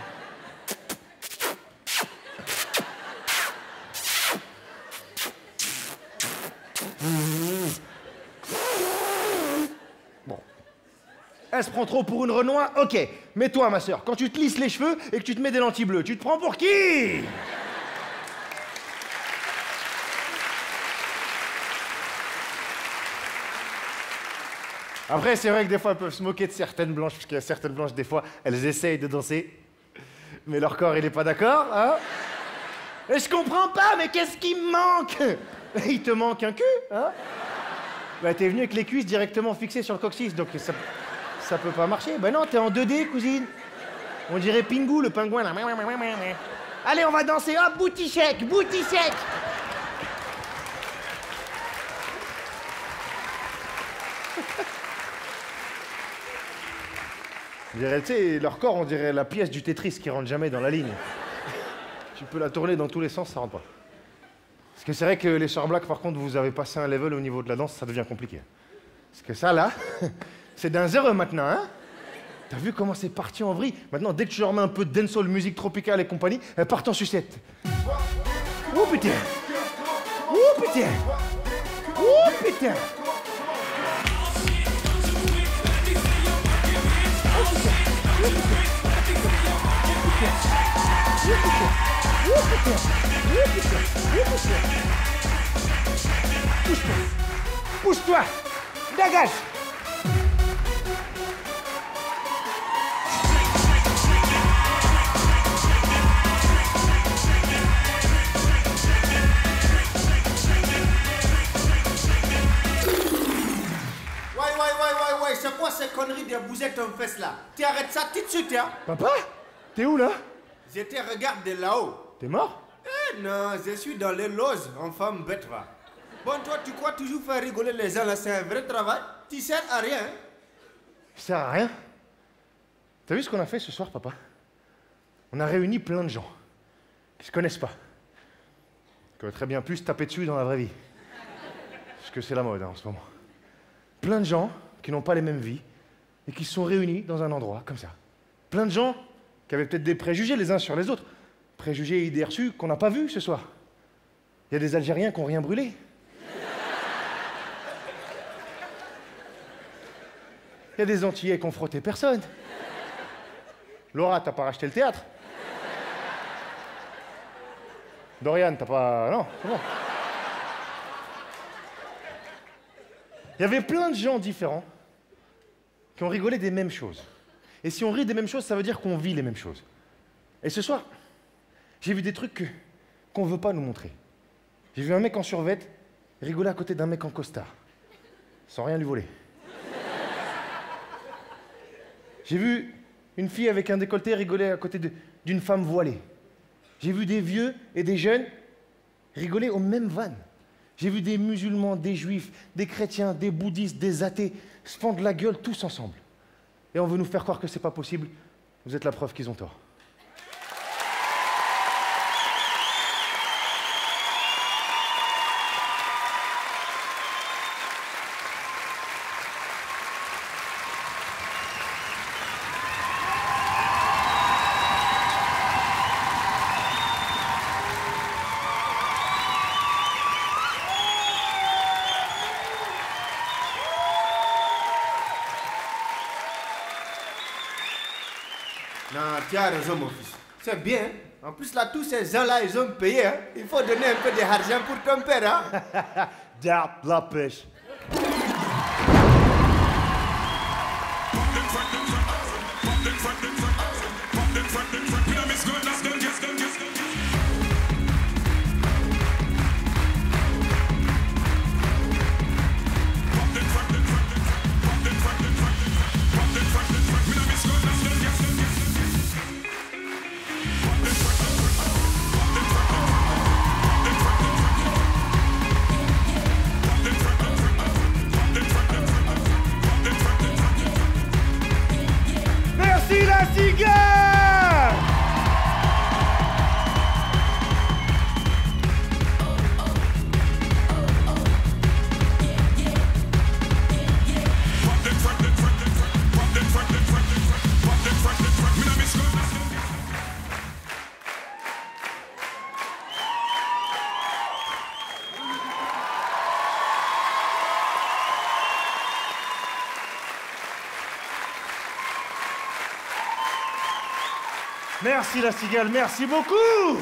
Bon. Elle se prend trop pour une Renoir, ok. Mais toi, ma sœur, quand tu te lisses les cheveux et que tu te mets des lentilles bleues, tu te prends pour qui? Après, c'est vrai que des fois, elles peuvent se moquer de certaines blanches, parce qu'il y a certaines blanches, des fois, elles essayent de danser, mais leur corps, il est pas d'accord, hein? Et je comprends pas, mais qu'est-ce qui me manque? Il te manque un cul, hein? Bah, t'es venu avec les cuisses directement fixées sur le coccyx, donc ça peut pas marcher. Bah non, t'es en 2D, cousine. On dirait Pingu, le pingouin, là. Allez, on va danser, hop, booty shake, booty shake. On dirait, tu sais, leur corps, on dirait la pièce du Tetris qui rentre jamais dans la ligne. Tu peux la tourner dans tous les sens, ça rentre pas. Parce que c'est vrai que les sœurs black, par contre, vous avez passé un level au niveau de la danse, ça devient compliqué. Parce que ça, là, c'est d'un zéro maintenant, hein? T'as vu comment c'est parti en vrille? Maintenant, dès que tu leur mets un peu de dancehall, musique tropicale et compagnie, elles partent en sucette. Oh putain! Oh putain! Oh putain! Pousse-toi! Dégage! Ouais, c'est quoi ces conneries de bousettes en fesse là? Tu arrêtes ça tout de suite, hein? Papa? T'es où là? Je te regarde de là-haut. T'es mort? Eh non, je suis dans les loges en femme bête, va. Bon, toi, tu crois toujours faire rigoler les gens là, c'est un vrai travail? Tu sers à rien, hein? Ça sert à rien. T'as vu ce qu'on a fait ce soir, papa? On a réuni plein de gens qui se connaissent pas, qui auraient très bien pu se taper dessus dans la vraie vie. Parce que c'est la mode hein, en ce moment. Plein de gens qui n'ont pas les mêmes vies et qui se sont réunis dans un endroit comme ça. Plein de gens qui avaient peut-être des préjugés les uns sur les autres. Préjugés et idées reçues qu'on n'a pas vus ce soir. Il y a des Algériens qui n'ont rien brûlé. Il y a des Antillais qui n'ont frotté personne. Laura, t'as pas racheté le théâtre? Dorian, t'as pas... Non, c'est bon. Il y avait plein de gens différents qui ont rigolé des mêmes choses. Et si on rit des mêmes choses, ça veut dire qu'on vit les mêmes choses. Et ce soir, j'ai vu des trucs qu'on ne veut pas nous montrer. J'ai vu un mec en survêt rigoler à côté d'un mec en costard, sans rien lui voler. J'ai vu une fille avec un décolleté rigoler à côté d'une femme voilée. J'ai vu des vieux et des jeunes rigoler aux mêmes vannes. J'ai vu des musulmans, des juifs, des chrétiens, des bouddhistes, des athées se fendre la gueule tous ensemble. Et on veut nous faire croire que c'est pas possible. Vous êtes la preuve qu'ils ont tort. Non, tu as raison, mon fils. C'est bien. Hein? En plus, là, tous ces gens-là, ils ont payé. Hein? Il faut donner un peu d'argent pour ton père. Hein? Garde la pêche. Merci la cigare! Merci la cigale, merci beaucoup!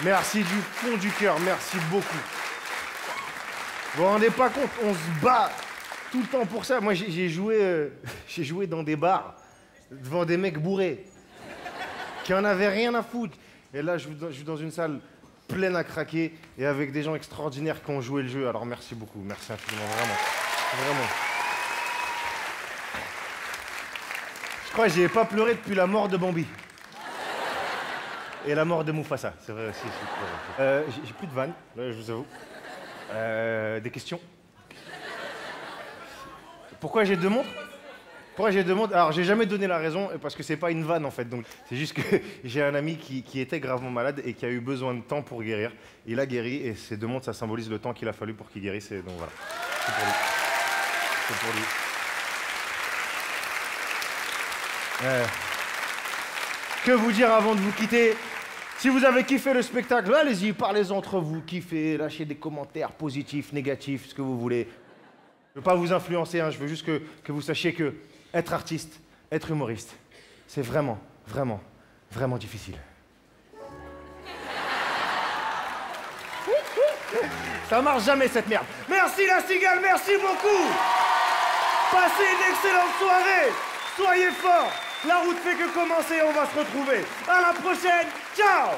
Merci du fond du cœur, merci beaucoup. Vous vous rendez pas compte, on se bat tout le temps pour ça. Moi, j'ai joué dans des bars devant des mecs bourrés qui en avaient rien à foutre. Et là, je joue dans une salle pleine à craquer et avec des gens extraordinaires qui ont joué le jeu. Alors merci beaucoup, merci infiniment, vraiment. Vraiment. Je crois que j'ai pas pleuré depuis la mort de Bambi. Et la mort de Mufasa, c'est vrai aussi. J'ai plus de vannes, là, je vous avoue. Des questions? Pourquoi j'ai deux montres? Pourquoi j'ai deux montres? Alors, j'ai jamais donné la raison, parce que c'est pas une vanne, en fait. Donc, c'est juste que j'ai un ami qui était gravement malade et qui a eu besoin de temps pour guérir. Il a guéri, et ces deux montres, ça symbolise le temps qu'il a fallu pour qu'il guérisse. Et donc, voilà. C'est pour lui. C'est pour lui. Que vous dire avant de vous quitter? Si vous avez kiffé le spectacle, allez-y, parlez entre vous, kiffez, lâchez des commentaires positifs, négatifs, ce que vous voulez. Je ne veux pas vous influencer, hein, je veux juste que vous sachiez que être artiste, être humoriste, c'est vraiment, vraiment, vraiment difficile. Ça marche jamais cette merde. Merci la cigale, merci beaucoup. Passez une excellente soirée. Soyez forts. La route fait que commencer, on va se retrouver. À la prochaine. Ciao.